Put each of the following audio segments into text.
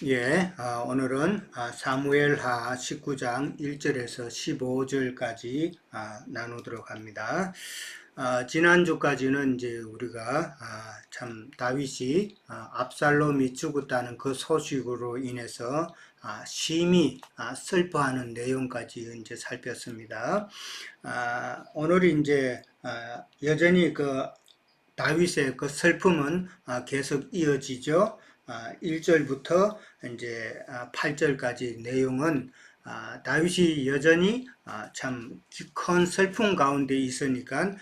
예, 오늘은 사무엘하 19장 1절에서 15절까지 나누도록 합니다. 지난주까지는 이제 우리가 참 다윗이 압살롬이 죽었다는 그 소식으로 인해서 심히 슬퍼하는 내용까지 이제 살폈습니다. 오늘이 이제 여전히 그 다윗의 그 슬픔은 계속 이어지죠. 1절부터 이제 8절까지 내용은 다윗이 여전히 참 큰 슬픔 가운데 있으니까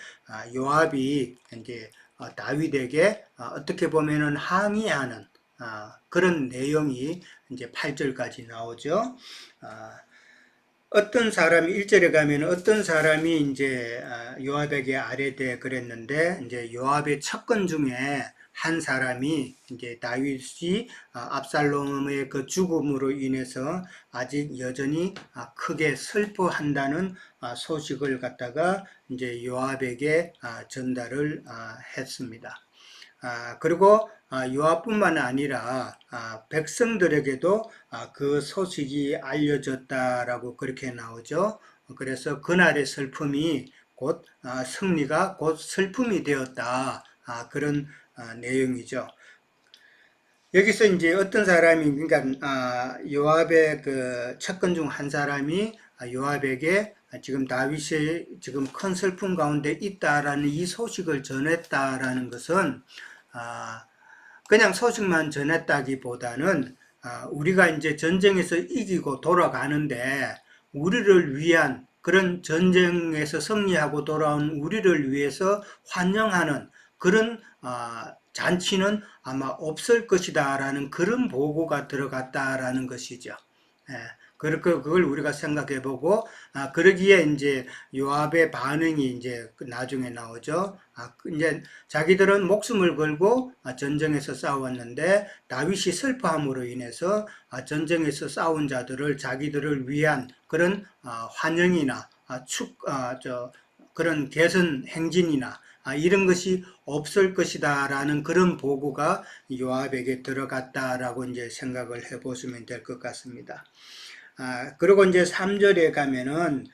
요압이 이제 다윗에게 어떻게 보면은 항의하는 그런 내용이 이제 8절까지 나오죠. 어떤 사람이 1절에 가면 어떤 사람이 이제 요압에게 아뢰되 그랬는데 이제 요압의 첩근 중에 한 사람이 이제 다윗이 압살롬의 그 죽음으로 인해서 아직 여전히 크게 슬퍼한다는 소식을 갖다가 이제 요압에게 전달을 했습니다. 그리고 요압뿐만 아니라 백성들에게도 그 소식이 알려졌다라고 그렇게 나오죠. 그래서 그날의 슬픔이 곧 승리가 곧 슬픔이 되었다. 그런 내용이죠. 여기서 이제 어떤 사람이 그러니까 요압의 그 첩근 중 한 사람이 요압에게 지금 다윗이 지금 큰 슬픔 가운데 있다라는 이 소식을 전했다라는 것은 그냥 소식만 전했다기보다는 우리가 이제 전쟁에서 이기고 돌아가는데 우리를 위한 그런 전쟁에서 승리하고 돌아온 우리를 위해서 환영하는 그런 잔치는 아마 없을 것이다 라는 그런 보고가 들어갔다라는 것이죠. 그걸 우리가 생각해 보고, 그러기에 이제 요압의 반응이 이제 나중에 나오죠. 이제 자기들은 목숨을 걸고 전쟁에서 싸웠는데 다윗이 슬퍼함으로 인해서 전쟁에서 싸운 자들을 자기들을 위한 그런 환영이나 그런 개선 행진이나 이런 것이 없을 것이다 라는 그런 보고가 요압에게 들어갔다라고 이제 생각을 해 보시면 될 것 같습니다. 그리고 이제 3절에 가면은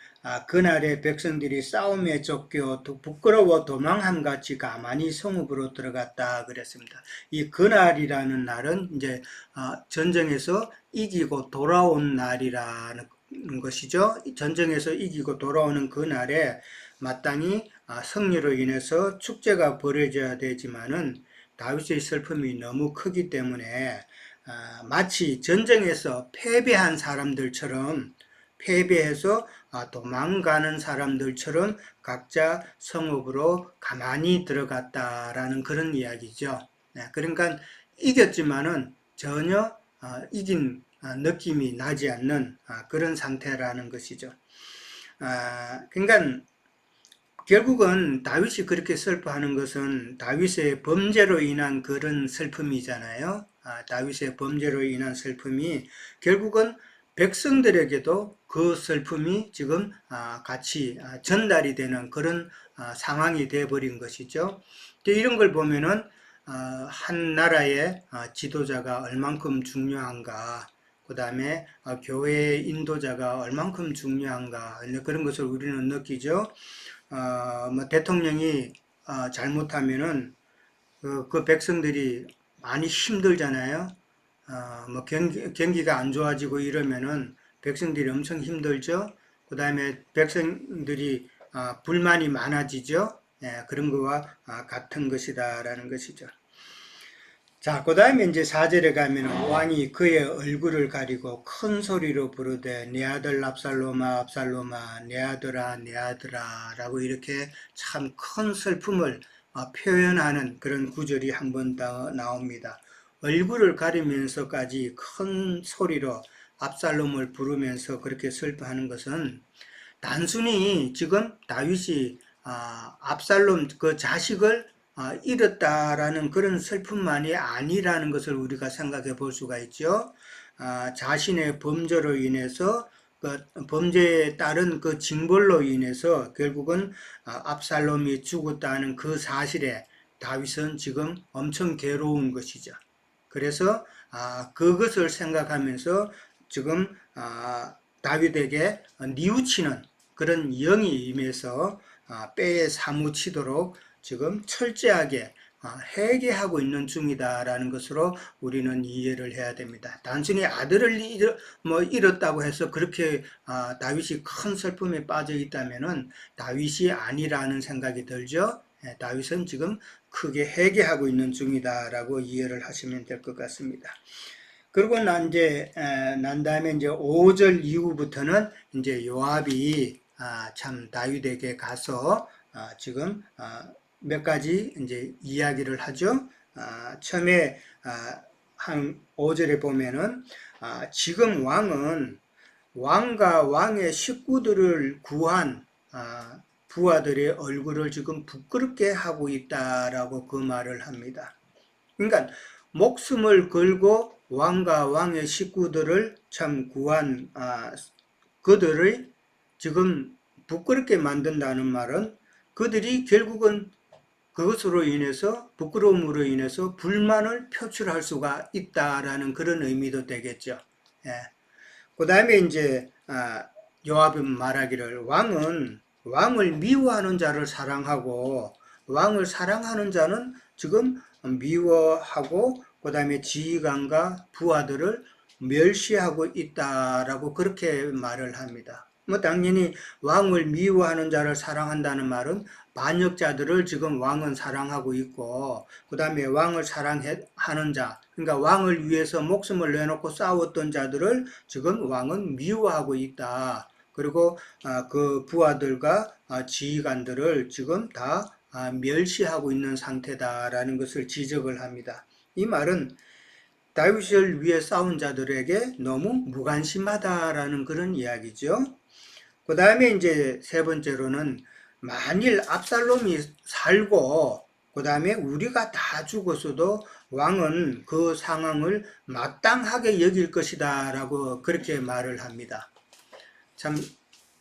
그날에 백성들이 싸움에 쫓겨 부끄러워 도망함같이 가만히 성읍으로 들어갔다 그랬습니다. 이 그날이라는 날은 이제 전쟁에서 이기고 돌아온 날이라는 것이죠. 전쟁에서 이기고 돌아오는 그날에 마땅히 승리로 인해서 축제가 벌어져야 되지만은 다윗의 슬픔이 너무 크기 때문에 마치 전쟁에서 패배한 사람들처럼 패배해서 도망가는 사람들처럼 각자 성읍으로 가만히 들어갔다라는 그런 이야기죠. 그러니까 이겼지만은 전혀 이긴 느낌이 나지 않는 그런 상태라는 것이죠. 그러니까 결국은 다윗이 그렇게 슬퍼하는 것은 다윗의 범죄로 인한 그런 슬픔이잖아요. 다윗의 범죄로 인한 슬픔이 결국은 백성들에게도 그 슬픔이 지금 같이 전달이 되는 그런 상황이 되어버린 것이죠. 이런 걸 보면은 한 나라의 지도자가 얼만큼 중요한가, 그 다음에 교회의 인도자가 얼만큼 중요한가 그런 것을 우리는 느끼죠. 뭐 대통령이 잘못하면은 그 백성들이 많이 힘들잖아요. 뭐 경기가 안 좋아지고 이러면은 백성들이 엄청 힘들죠. 그 다음에 백성들이 불만이 많아지죠. 그런 거와 같은 것이다라는 것이죠. 자, 그 다음에 이제 4절에 가면 왕이 그의 얼굴을 가리고 큰 소리로 부르되 내 아들 압살롬아 압살롬아 내 아들아 내 아들아 라고 이렇게 참 큰 슬픔을 표현하는 그런 구절이 한 번 더 나옵니다. 얼굴을 가리면서까지 큰 소리로 압살롬을 부르면서 그렇게 슬퍼하는 것은 단순히 지금 다윗이 압살롬 그 자식을 잃었다라는 그런 슬픔만이 아니라는 것을 우리가 생각해 볼 수가 있죠. 자신의 범죄로 인해서 그 범죄에 따른 그 징벌로 인해서 결국은 압살롬이 죽었다는 그 사실에 다윗은 지금 엄청 괴로운 것이죠. 그래서 그것을 생각하면서 지금 다윗에게 뉘우치는 그런 영이 임해서 뼈에 사무치도록 지금 철저하게 회개하고 있는 중이다라는 것으로 우리는 이해를 해야 됩니다. 단순히 아들을 잃었다고 해서 그렇게 다윗이 큰 슬픔에 빠져 있다면은 다윗이 아니라는 생각이 들죠. 다윗은 지금 크게 회개하고 있는 중이다라고 이해를 하시면 될 것 같습니다. 그리고 난 다음에 이제 5절 이후부터는 이제 요압이 참 다윗에게 가서 지금 몇 가지 이제 이야기를 하죠. 처음에 한 5절에 보면은 지금 왕은 왕과 왕의 식구들을 구한 부하들의 얼굴을 지금 부끄럽게 하고 있다라고 그 말을 합니다. 그러니까 목숨을 걸고 왕과 왕의 식구들을 참 구한 그들을 지금 부끄럽게 만든다는 말은 그들이 결국은 그것으로 인해서 부끄러움으로 인해서 불만을 표출할 수가 있다라는 그런 의미도 되겠죠. 예. 그 다음에 이제 요압은 말하기를 왕을 미워하는 자를 사랑하고 왕을 사랑하는 자는 지금 미워하고 그 다음에 지휘관과 부하들을 멸시하고 있다라고 그렇게 말을 합니다. 뭐 당연히 왕을 미워하는 자를 사랑한다는 말은 반역자들을 지금 왕은 사랑하고 있고 그 다음에 왕을 사랑하는 자, 그러니까 왕을 위해서 목숨을 내놓고 싸웠던 자들을 지금 왕은 미워하고 있다. 그리고 그 부하들과 지휘관들을 지금 다 멸시하고 있는 상태다라는 것을 지적을 합니다. 이 말은 다윗을 위해 싸운 자들에게 너무 무관심하다라는 그런 이야기죠. 그 다음에 이제 세 번째로는 만일 압살롬이 살고 그 다음에 우리가 다 죽었어도 왕은 그 상황을 마땅하게 여길 것이다 라고 그렇게 말을 합니다. 참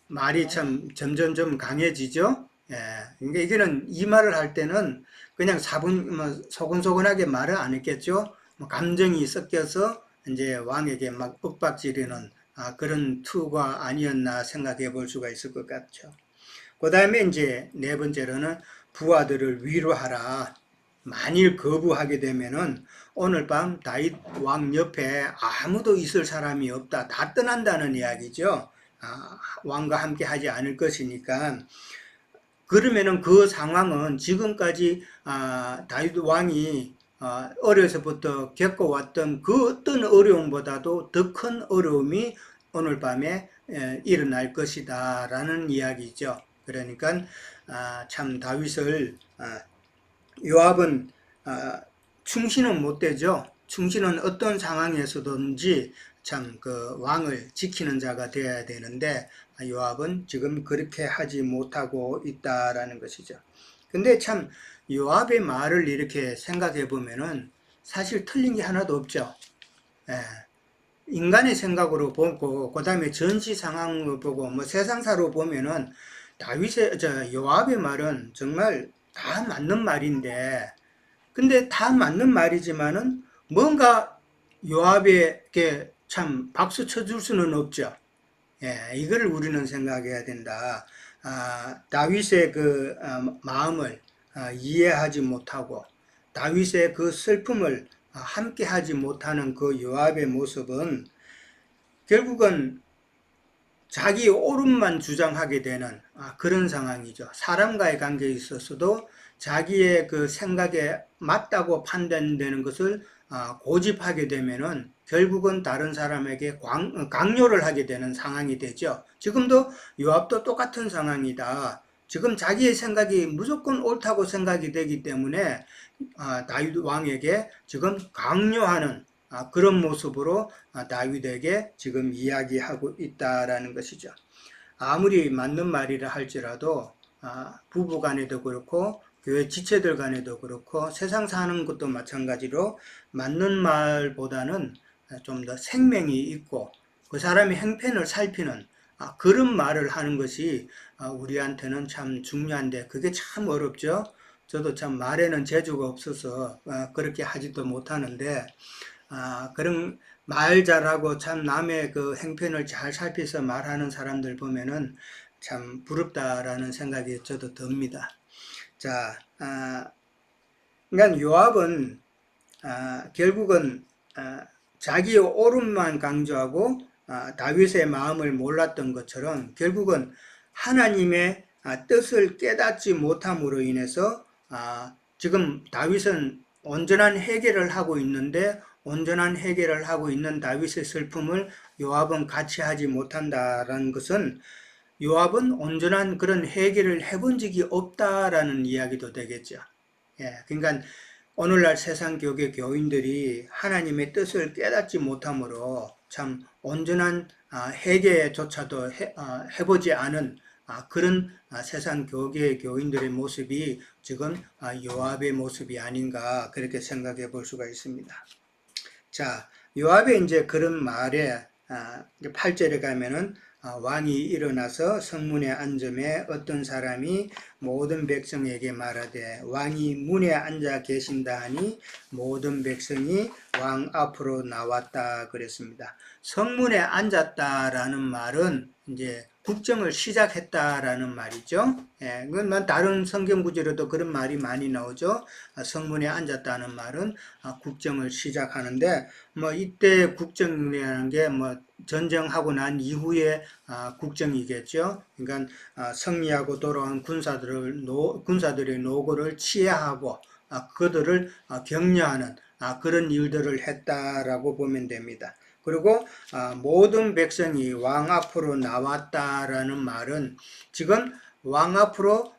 말이 참 점점점 강해지죠. 예, 그러니까 이거는 이 말을 할 때는 그냥 소근소근하게 말을 안 했겠죠. 감정이 섞여서 이제 왕에게 막 윽박지르는 그런 투가 아니었나 생각해 볼 수가 있을 것 같죠. 그 다음에 이제 네 번째로는 부하들을 위로하라. 만일 거부하게 되면은 오늘 밤 다윗 왕 옆에 아무도 있을 사람이 없다. 다 떠난다는 이야기죠. 왕과 함께 하지 않을 것이니까. 그러면은 그 상황은 지금까지 다윗 왕이 어려서부터 겪어왔던 그 어떤 어려움보다도 더 큰 어려움이 오늘 밤에 일어날 것이다 라는 이야기죠. 그러니까 참 다윗을 요압은 충신은 못 되죠. 충신은 어떤 상황에서든지 참 그 왕을 지키는 자가 되어야 되는데 요압은 지금 그렇게 하지 못하고 있다라는 것이죠. 근데 참 요압의 말을 이렇게 생각해 보면은 사실 틀린 게 하나도 없죠. 예. 인간의 생각으로 보고 그 다음에 전시 상황을 보고 뭐 세상사로 보면은 요압의 말은 정말 다 맞는 말인데 근데 다 맞는 말이지만은 뭔가 요압에게 참 박수 쳐줄 수는 없죠. 예, 이거를 우리는 생각해야 된다. 다윗의 그 마음을 이해하지 못하고 다윗의 그 슬픔을 함께 하지 못하는 그 요압의 모습은 결국은 자기 옳음만 주장하게 되는 그런 상황이죠. 사람과의 관계에 있어서도 자기의 그 생각에 맞다고 판단되는 것을 고집하게 되면은 결국은 다른 사람에게 강요를 하게 되는 상황이 되죠. 지금도 요압도 똑같은 상황이다. 지금 자기의 생각이 무조건 옳다고 생각이 되기 때문에 다윗 왕에게 지금 강요하는 그런 모습으로 다윗에게 지금 이야기하고 있다라는 것이죠. 아무리 맞는 말이라 할지라도 부부 간에도 그렇고 교회 지체들 간에도 그렇고 세상 사는 것도 마찬가지로 맞는 말보다는 좀 더 생명이 있고 그 사람의 행편을 살피는 그런 말을 하는 것이 우리한테는 참 중요한데 그게 참 어렵죠. 저도 참 말에는 재주가 없어서 그렇게 하지도 못하는데, 그런 말 잘하고 참 남의 그 행편을 잘 살피서 말하는 사람들 보면은 참 부럽다라는 생각이 저도 듭니다. 자, 그러니까 요압은 결국은 자기의 옳음만 강조하고 다윗의 마음을 몰랐던 것처럼 결국은 하나님의 뜻을 깨닫지 못함으로 인해서 지금 다윗은 온전한 해결을 하고 있는데 온전한 해결을 하고 있는 다윗의 슬픔을 요압은 같이 하지 못한다라는 것은 요압은 온전한 그런 해결을 해본 적이 없다라는 이야기도 되겠죠. 예, 그러니까 오늘날 세상 교계 교인들이 하나님의 뜻을 깨닫지 못함으로 참 온전한 회개조차도 해보지 않은 그런 세상 교계 교인들의 모습이 지금 요압의 모습이 아닌가 그렇게 생각해 볼 수가 있습니다. 자, 요압의 이제 그런 말에 8절에 가면은 왕이 일어나서 성문에 앉음에 어떤 사람이 모든 백성에게 말하되 왕이 문에 앉아 계신다 하니 모든 백성이 왕 앞으로 나왔다 그랬습니다. 성문에 앉았다라는 말은 이제 국정을 시작했다라는 말이죠. 예, 그건 다른 성경 구절에도 그런 말이 많이 나오죠. 성문에 앉았다는 말은 국정을 시작하는데 뭐 이때 국정이라는 게 뭐 전쟁하고 난 이후에 국정이겠죠. 그러니까 승리하고 돌아온 군사들의 노고를 치하하고 그들을 격려하는 그런 일들을 했다라고 보면 됩니다. 그리고 모든 백성이 왕 앞으로 나왔다라는 말은 지금 왕 앞으로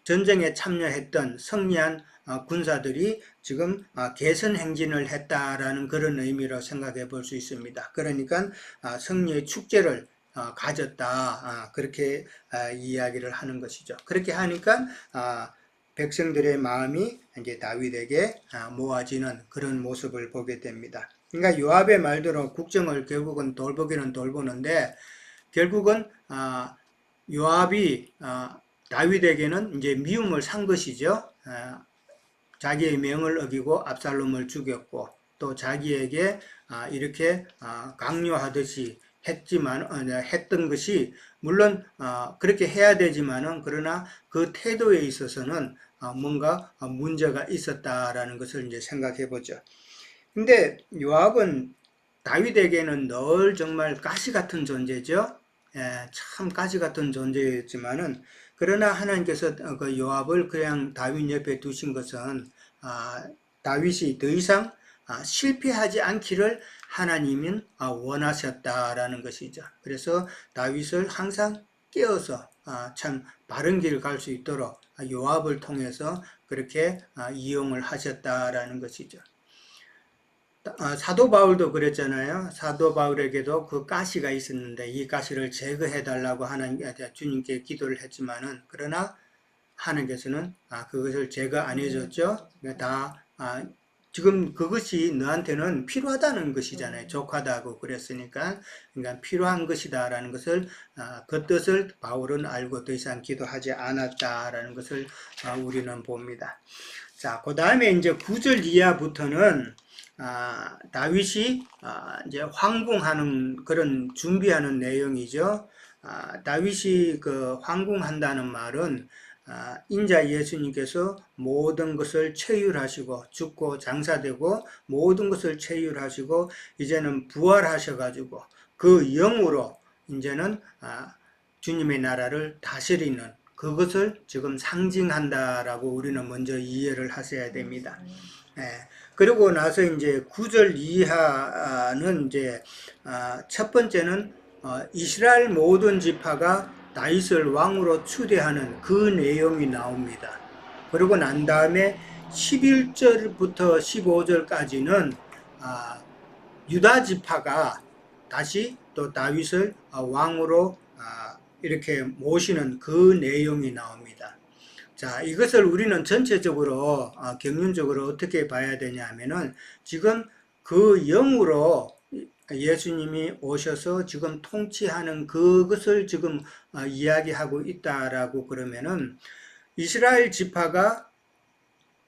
전쟁에 참여했던 승리한 군사들이 지금 개선 행진을 했다라는 그런 의미로 생각해 볼 수 있습니다. 그러니까 승리의 축제를 가졌다 그렇게 이야기를 하는 것이죠. 그렇게 하니까 백성들의 마음이 이제 다윗에게 모아지는 그런 모습을 보게 됩니다. 그러니까 요압의 말대로 국정을 결국은 돌보기는 돌보는데 결국은 요압이 다윗에게는 이제 미움을 산 것이죠. 자기의 명을 어기고 압살롬을 죽였고 또 자기에게 이렇게 강요하듯이 했던 것이 물론 그렇게 해야 되지만은 그러나 그 태도에 있어서는 뭔가 문제가 있었다라는 것을 이제 생각해 보죠. 근데 요압은 다윗에게는 늘 정말 가시 같은 존재죠. 예, 참 가시 같은 존재였지만은 그러나 하나님께서 그 요압을 그냥 다윗 옆에 두신 것은 다윗이 더 이상 실패하지 않기를 하나님은 원하셨다라는 것이죠. 그래서 다윗을 항상 깨어서 참 바른 길을 갈 수 있도록 요압을 통해서 그렇게 이용을 하셨다라는 것이죠. 사도 바울도 그랬잖아요. 사도 바울에게도 그 가시가 있었는데 이 가시를 제거해 달라고 주님께 기도를 했지만은 그러나 하나님께서는 그것을 제거 안 해줬죠. 다 지금 그것이 너한테는 필요하다는 것이잖아요. 족하다고 그랬으니까 그러니까 필요한 것이다라는 것을 그 뜻을 바울은 알고 더 이상 기도하지 않았다라는 것을 우리는 봅니다. 자, 그 다음에 이제 9절 이하부터는 다윗이 이제 황궁하는 그런 준비하는 내용이죠. 다윗이 그 황궁한다는 말은 인자 예수님께서 모든 것을 체휼하시고 죽고 장사되고 모든 것을 체휼하시고 이제는 부활하셔가지고 그 영으로 이제는 주님의 나라를 다스리는 그것을 지금 상징한다라고 우리는 먼저 이해를 하셔야 됩니다. 예. 그리고 나서 이제 9절 이하는 이제 첫 번째는 이스라엘 모든 지파가 다윗을 왕으로 추대하는 그 내용이 나옵니다. 그리고 난 다음에 11절부터 15절까지는 유다 지파가 다시 또 다윗을 왕으로 이렇게 모시는 그 내용이 나옵니다. 자, 이것을 우리는 전체적으로 경륜적으로 어떻게 봐야 되냐 하면은 지금 그 영으로 예수님이 오셔서 지금 통치하는 그것을 지금 이야기하고 있다라고 그러면은 이스라엘 지파가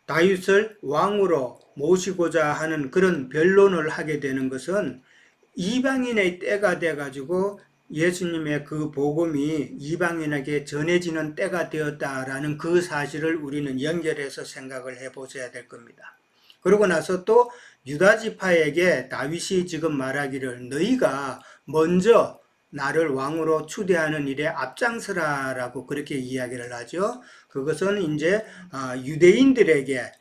다윗을 왕으로 모시고자 하는 그런 변론을 하게 되는 것은 이방인의 때가 돼가지고 예수님의 그 복음이 이방인에게 전해지는 때가 되었다라는 그 사실을 우리는 연결해서 생각을 해 보셔야 될 겁니다. 그러고 나서 또 유다 지파에게 다윗이 지금 말하기를 너희가 먼저 나를 왕으로 추대하는 일에 앞장서라라고 그렇게 이야기를 하죠. 그것은 이제 유대인들에게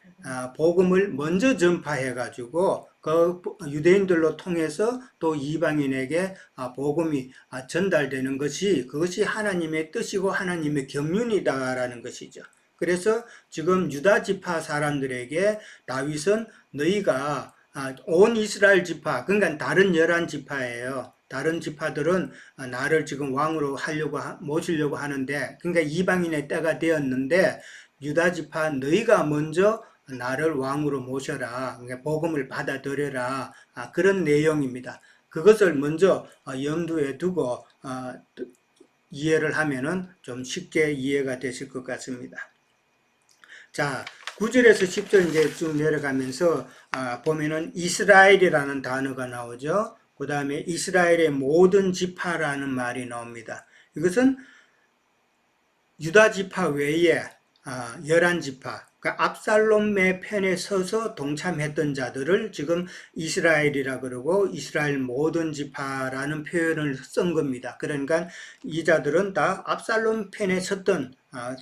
복음을 먼저 전파해 가지고 그 유대인들로 통해서 또 이방인에게 복음이 전달되는 것이 그것이 하나님의 뜻이고 하나님의 경륜이다라는 것이죠. 그래서 지금 유다 지파 사람들에게 다윗은 너희가 온 이스라엘 지파, 그러니까 다른 11지파예요. 다른 지파들은 나를 지금 왕으로 모시려고 하는데, 그러니까 이방인의 때가 되었는데, 유다 지파 너희가 먼저 나를 왕으로 모셔라. 그러니까 복음을 받아들여라. 그런 내용입니다. 그것을 먼저 염두에 두고 이해를 하면은 좀 쉽게 이해가 되실 것 같습니다. 자, 9절에서 10절 이제 쭉 내려가면서 보면은 이스라엘이라는 단어가 나오죠. 그 다음에 이스라엘의 모든 지파라는 말이 나옵니다. 이것은 유다 지파 외에 11지파, 그러니까 압살롬의 편에 서서 동참했던 자들을 지금 이스라엘이라 그러고 이스라엘 모든 지파라는 표현을 쓴 겁니다. 그러니까 이 자들은 다 압살롬 편에 섰던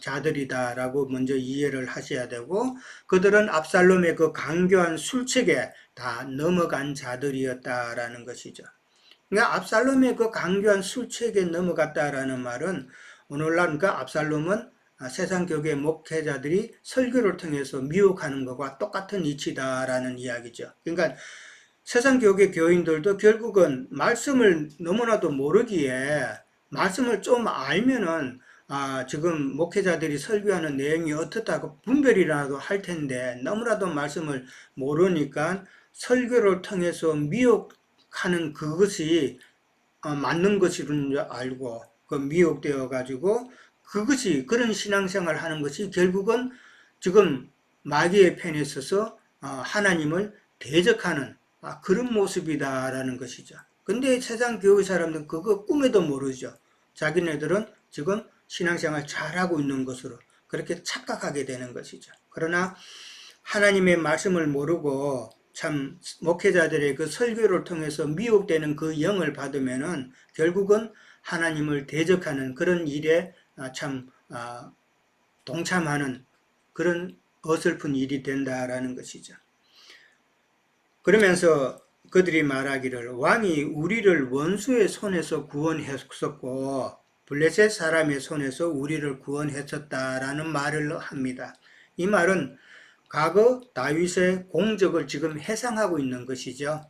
자들이다라고 먼저 이해를 하셔야 되고, 그들은 압살롬의 그 강교한 술책에 다 넘어간 자들이었다라는 것이죠. 그러니까 압살롬의 그 강교한 술책에 넘어갔다라는 말은 오늘날 그러니까 압살롬은 세상 교회 목회자들이 설교를 통해서 미혹하는 것과 똑같은 이치다라는 이야기죠. 그러니까 세상 교회 교인들도 결국은 말씀을 너무나도 모르기에 말씀을 좀 알면은 지금 목회자들이 설교하는 내용이 어떻다고 분별이라도 할 텐데 너무나도 말씀을 모르니까 설교를 통해서 미혹하는 그것이 맞는 것이라는 줄 알고 그 미혹되어 가지고 그것이 그런 신앙생활 하는 것이 결국은 지금 마귀의 편에 서서 하나님을 대적하는 그런 모습이다라는 것이죠. 근데 세상 교회 사람들은 그거 꿈에도 모르죠. 자기네들은 지금 신앙생활 잘하고 있는 것으로 그렇게 착각하게 되는 것이죠. 그러나 하나님의 말씀을 모르고 참 목회자들의 그 설교를 통해서 미혹되는 그 영을 받으면은 결국은 하나님을 대적하는 그런 일에 참 동참하는 그런 어설픈 일이 된다라는 것이죠. 그러면서 그들이 말하기를 왕이 우리를 원수의 손에서 구원했었고 블레셋 사람의 손에서 우리를 구원했었다라는 말을 합니다. 이 말은 과거 다윗의 공적을 지금 해상하고 있는 것이죠.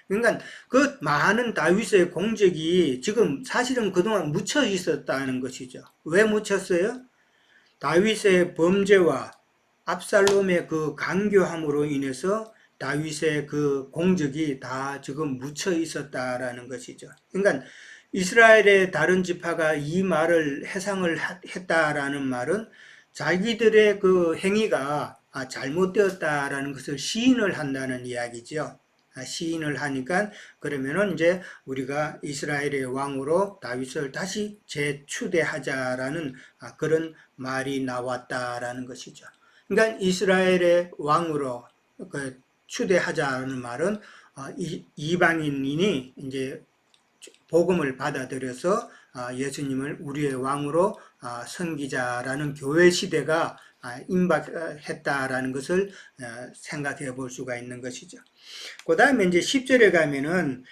그러니까 그 많은 다윗의 공적이 지금 사실은 그동안 묻혀 있었다는 것이죠. 왜 묻혔어요? 다윗의 범죄와 압살롬의 그 강교함으로 인해서 다윗의 그 공적이 다 지금 묻혀 있었다라는 것이죠. 그러니까 이스라엘의 다른 지파가 이 말을 해상을 했다라는 말은 자기들의 그 행위가 잘못되었다라는 것을 시인을 한다는 이야기죠. 시인을 하니까 그러면은 이제 우리가 이스라엘의 왕으로 다윗을 다시 재추대하자라는 그런 말이 나왔다라는 것이죠. 그러니까 이스라엘의 왕으로 그 추대하자는 말은 이방인이 이제 복음을 받아들여서 예수님을 우리의 왕으로 섬기자라는 교회 시대가 임박했다라는 것을 생각해 볼 수가 있는 것이죠. 그 다음에 이제 10절에 가면은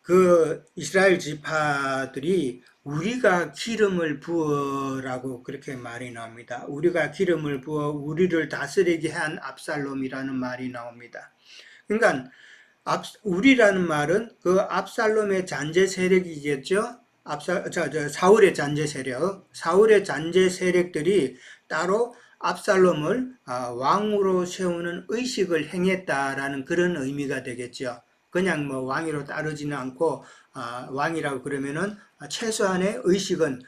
그 이스라엘 지파들이 우리가 기름을 부어라고 그렇게 말이 나옵니다. 우리가 기름을 부어 우리를 다스리게 한 압살롬이라는 말이 나옵니다. 그러니까 우리라는 말은 그 압살롬의 잔재 세력이겠죠. 사울의 잔재 세력, 사울의 잔재 세력들이 따로 압살롬을 왕으로 세우는 의식을 행했다라는 그런 의미가 되겠죠. 그냥 뭐 왕위로 따르지는 않고 왕이라고 그러면은 최소한의 의식은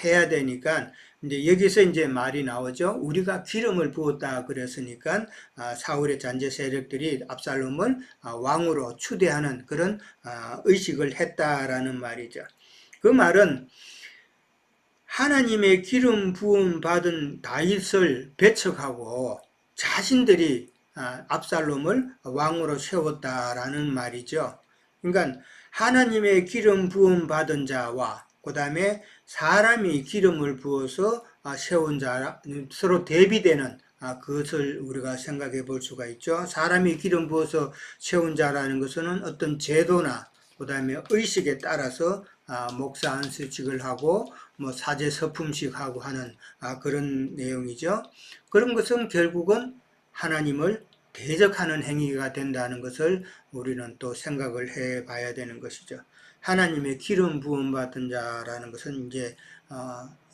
해야 되니까 이제 여기서 이제 말이 나오죠. 우리가 기름을 부었다 그랬으니까 사울의 잔재 세력들이 압살롬을 왕으로 추대하는 그런 의식을 했다라는 말이죠. 그 말은 하나님의 기름 부음 받은 다윗을 배척하고 자신들이 압살롬을 왕으로 세웠다라는 말이죠. 그러니까 하나님의 기름 부음 받은 자와 그 다음에 사람이 기름을 부어서 세운 자 서로 대비되는 그것을 우리가 생각해 볼 수가 있죠. 사람이 기름 부어서 세운 자라는 것은 어떤 제도나 그 다음에 의식에 따라서 목사 안수직을 하고 뭐 사제 서품식 하고 하는 그런 내용이죠. 그런 것은 결국은 하나님을 대적하는 행위가 된다는 것을 우리는 또 생각을 해 봐야 되는 것이죠. 하나님의 기름 부음 받은 자라는 것은 이제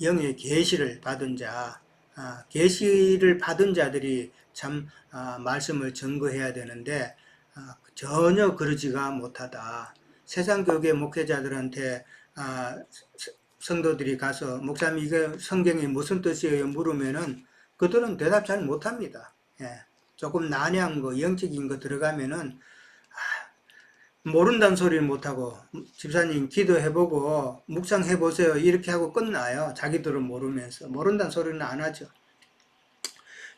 영의 계시를 받은 자, 계시를 받은 자들이 참 말씀을 증거해야 되는데 전혀 그러지가 못하다. 세상 교계 목회자들한테 성도들이 가서 목사님 이게 성경이 무슨 뜻이에요 물으면은 그들은 대답 잘 못합니다. 예, 조금 난해한 거 영적인 거 들어가면은 모른다는 소리를 못하고 집사님 기도해보고 묵상해보세요 이렇게 하고 끝나요. 자기들은 모르면서 모른다는 소리는 안 하죠.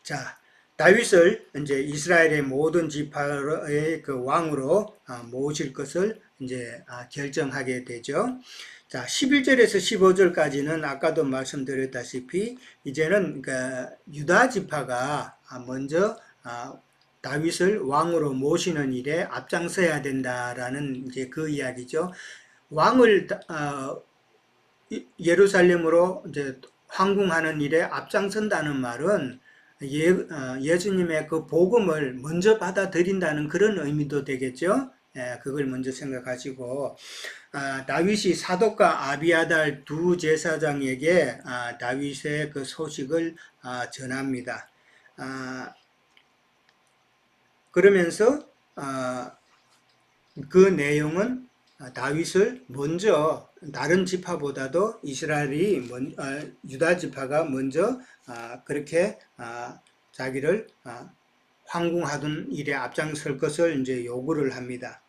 자, 다윗을 이제 이스라엘의 모든 지파의 그 왕으로 모실 것을 이제 결정하게 되죠. 자, 11절에서 15절까지는 아까도 말씀드렸다시피 이제는 그 유다 지파가 먼저 다윗을 왕으로 모시는 일에 앞장서야 된다라는 이제 그 이야기죠. 왕을 예루살렘으로 이제 황궁하는 일에 앞장선다는 말은 예수님의 그 복음을 먼저 받아들인다는 그런 의미도 되겠죠. 그걸 먼저 생각하시고 다윗이 사독과 아비아달 두 제사장에게 다윗의 그 소식을 전합니다. 그러면서 그 내용은 다윗을 먼저 다른 지파보다도 이스라엘이 유다 지파가 먼저 그렇게 자기를 황궁하던 일에 앞장설 것을 이제 요구를 합니다.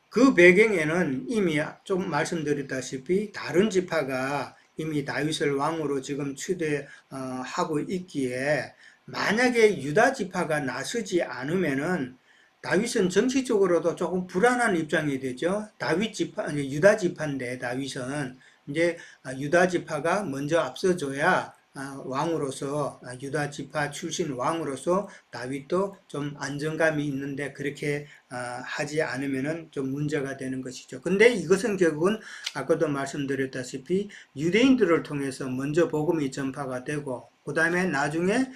그 배경에는 이미 좀 말씀드렸다시피 다른 지파가 이미 다윗을 왕으로 지금 추대하고 있기에 만약에 유다 지파가 나서지 않으면은 다윗은 정치적으로도 조금 불안한 입장이 되죠. 유다 지파인데 다윗은 이제 유다 지파가 먼저 앞서줘야 왕으로서 유다 지파 출신 왕으로서 다윗도 좀 안정감이 있는데 그렇게 하지 않으면은 좀 문제가 되는 것이죠. 근데 이것은 결국은 아까도 말씀드렸다시피 유대인들을 통해서 먼저 복음이 전파가 되고 그 다음에 나중에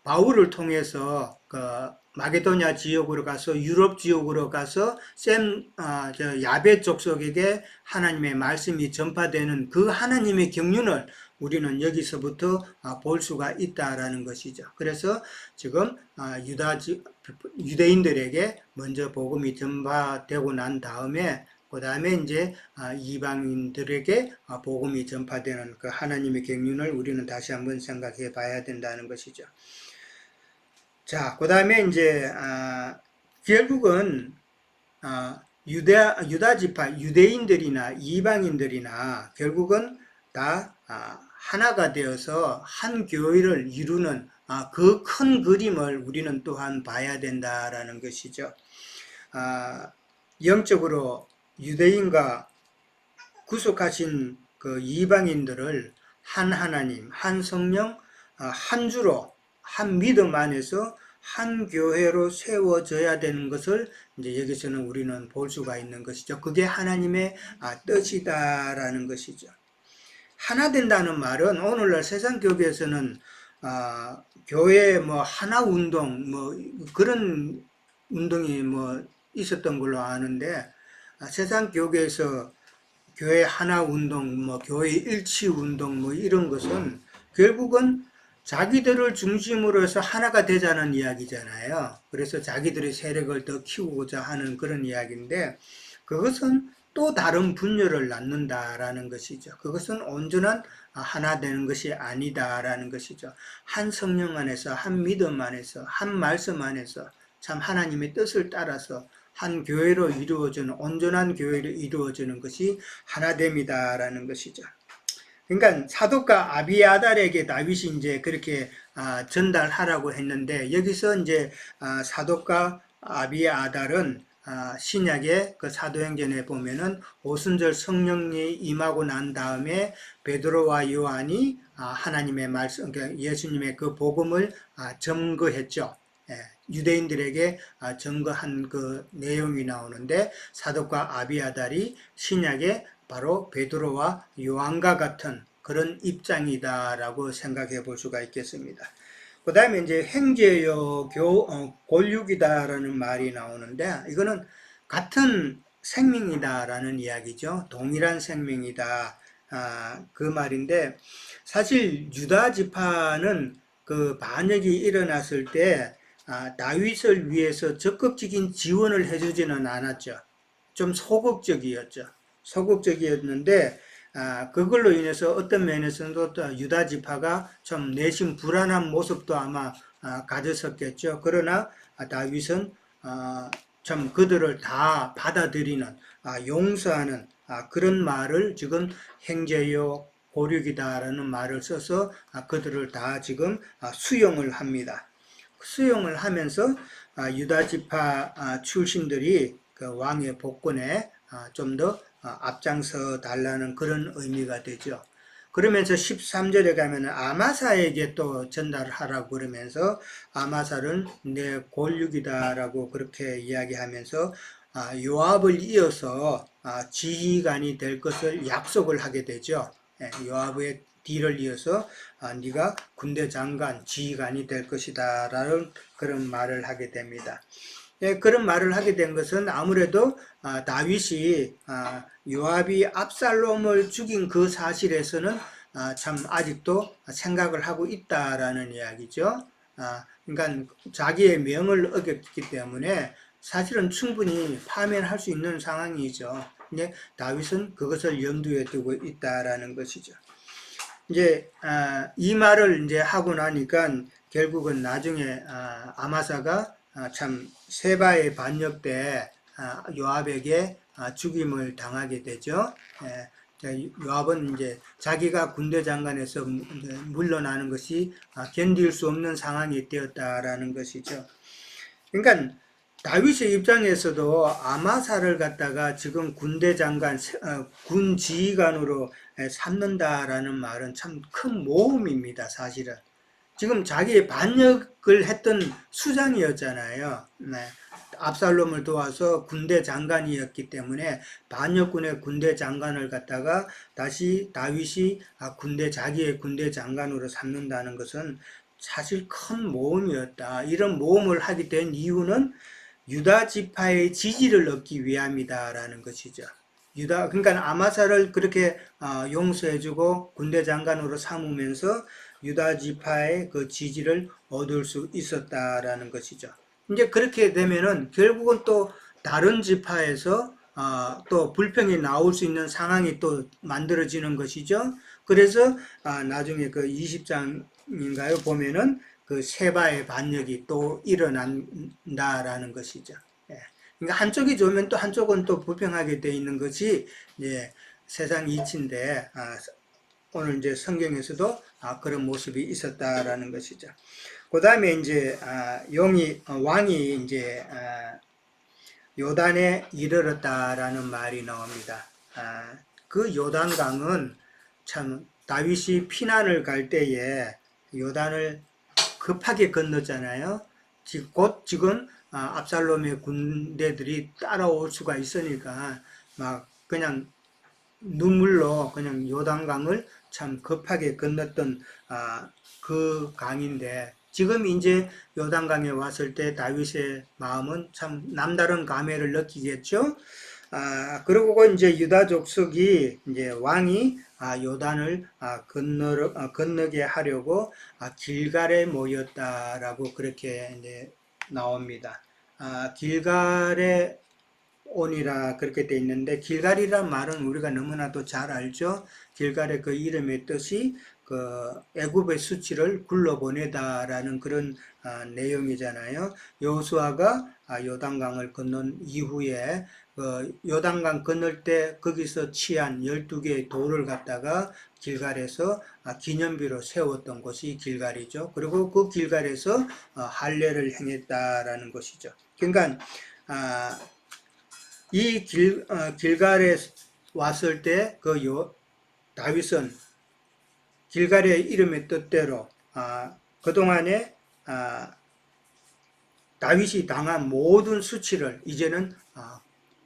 바울을 통해서 그 마게도냐 지역으로 가서 유럽 지역으로 가서 야베 족속에게 하나님의 말씀이 전파되는 그 하나님의 경륜을 우리는 여기서부터 볼 수가 있다라는 것이죠. 그래서 지금 유대인들에게 먼저 복음이 전파되고 난 다음에 그 다음에 이제 이방인들에게 복음이 전파되는 그 하나님의 경륜을 우리는 다시 한번 생각해 봐야 된다는 것이죠. 자, 그 다음에 이제 결국은 유다 지파 유대인들이나 이방인들이나 결국은 다 하나가 되어서 한 교회를 이루는 그 큰 그림을 우리는 또한 봐야 된다라는 것이죠. 영적으로 유대인과 구속하신 그 이방인들을 한 하나님, 한 성령, 한 주로 한 믿음 안에서 한 교회로 세워져야 되는 것을 이제 여기서는 우리는 볼 수가 있는 것이죠. 그게 하나님의 뜻이다라는 것이죠. 하나 된다는 말은 오늘날 세상 교회에서는 교회 뭐 하나 운동 뭐 그런 운동이 뭐 있었던 걸로 아는데 세상 교회에서 교회 하나 운동, 뭐 교회 일치 운동 뭐 이런 것은 결국은 자기들을 중심으로 해서 하나가 되자는 이야기잖아요. 그래서 자기들의 세력을 더 키우고자 하는 그런 이야기인데, 그것은 또 다른 분열을 낳는다라는 것이죠. 그것은 온전한 하나 되는 것이 아니다라는 것이죠. 한 성령 안에서, 한 믿음 안에서, 한 말씀 안에서 참 하나님의 뜻을 따라서 한 교회로 이루어지는, 온전한 교회로 이루어지는 것이 하나됨이다라는 것이죠. 그러니까 사독과 아비아달에게 다윗이 이제 그렇게 전달하라고 했는데, 여기서 이제 사독과 아비아달은 신약의 그 사도행전에 보면은 오순절 성령이 임하고 난 다음에 베드로와 요한이 하나님의 말씀, 그러니까 예수님의 그 복음을 증거했죠. 예, 유대인들에게 증거한 그 내용이 나오는데, 사독과 아비아달이 신약의 바로 베드로와 요한과 같은 그런 입장이다라고 생각해 볼 수가 있겠습니다. 그 다음에 이제 행제요 골육이다라는 말이 나오는데, 이거는 같은 생명이다라는 이야기죠. 동일한 생명이다. 그 말인데, 사실 유다 지파는 그 반역이 일어났을 때 다윗을 위해서 적극적인 지원을 해주지는 않았죠. 좀 소극적이었죠. 소극적이었는데, 그걸로 인해서 어떤 면에서도 또 유다 지파가 좀 내심 불안한 모습도 아마 가졌었겠죠. 그러나 다윗은 참 그들을 다 받아들이는, 용서하는 그런 말을 지금 행제요 고륙이다라는 말을 써서 그들을 다 지금 수용을 합니다. 수용을 하면서 유다 지파 출신들이 그 왕의 복권에 좀 더 앞장서 달라는 그런 의미가 되죠. 그러면서 13절에 가면 아마사에게 또 전달하라고 그러면서 아마사를 내 골육이다라고 그렇게 이야기하면서 요압을 이어서 지휘관이 될 것을 약속을 하게 되죠. 요압의 뒤를 이어서 네가 군대 장관, 지휘관이 될 것이다 라는 그런 말을 하게 됩니다. 그런 말을 하게 된 것은 아무래도 다윗이 요압이 압살롬을 죽인 그 사실에서는 참 아직도 생각을 하고 있다라는 이야기죠. 그러니까 자기의 명을 어겼기 때문에 사실은 충분히 파면할 수 있는 상황이죠. 근데 다윗은 그것을 염두에 두고 있다라는 것이죠. 이제 이 말을 이제 하고 나니까 결국은 나중에 아마사가 참 세바의 반역 때 요압에게 죽임을 당하게 되죠. 요압은 이제 자기가 군대 장관에서 물러나는 것이 견딜 수 없는 상황이 되었다라는 것이죠. 그러니까 다윗의 입장에서도 아마사를 갖다가 지금 군대 장관, 군 지휘관으로 삼는다라는 말은 참 큰 모험입니다, 사실은. 지금 자기의 반역을 했던 수장이었잖아요. 네. 압살롬을 도와서 군대 장관이었기 때문에 반역군의 군대 장관을 갖다가 다시 다윗이 자기의 군대 장관으로 삼는다는 것은 사실 큰 모험이었다. 이런 모험을 하게 된 이유는 유다 지파의 지지를 얻기 위함이다라는 것이죠. 그러니까 아마사를 그렇게 용서해주고 군대 장관으로 삼으면서 유다 지파의 그 지지를 얻을 수 있었다라는 것이죠. 이제 그렇게 되면은 결국은 또 다른 지파에서 또 불평이 나올 수 있는 상황이 또 만들어지는 것이죠. 그래서 나중에 그 20장인가요? 보면은 그 세바의 반역이 또 일어난다라는 것이죠. 예. 그러니까 한쪽이 좋으면 또 한쪽은 또 불평하게 돼 있는 것이 세상 이치인데 오늘 이제 성경에서도 그런 모습이 있었다라는 것이죠. 그 다음에 이제 왕이 이제 요단에 이르렀다라는 말이 나옵니다. 그 요단강은 참 다윗이 피난을 갈 때에 요단을 급하게 건넜잖아요. 곧 지금 압살롬의 군대들이 따라올 수가 있으니까 막 그냥 눈물로 그냥 요단강을 참 급하게 건넜던 그 강인데, 지금 이제 요단강에 왔을 때 다윗의 마음은 참 남다른 감회를 느끼겠죠. 그리고 이제 유다 족속이 이제 왕이 요단을 건너게 하려고 길갈에 모였다라고 그렇게 이제 나옵니다. 길갈에 온이라 그렇게 돼 있는데 길갈이란 말은 우리가 너무나도 잘 알죠. 길갈의 그 이름의 뜻이 그 애굽의 수치를 굴러보내다라는 그런 내용이잖아요. 여호수아가 요단강을 건넌 이후에 요단강 건널 때 거기서 취한 12개의 돌을 갖다가 길갈에서 기념비로 세웠던 곳이 길갈이죠. 그리고 그 길갈에서 할례를 행했다라는 것이죠. 그러니까 아, 이 길갈에 왔을 때 다윗은 길갈의 이름의 뜻대로 그동안에 다윗이 당한 모든 수치를 이제는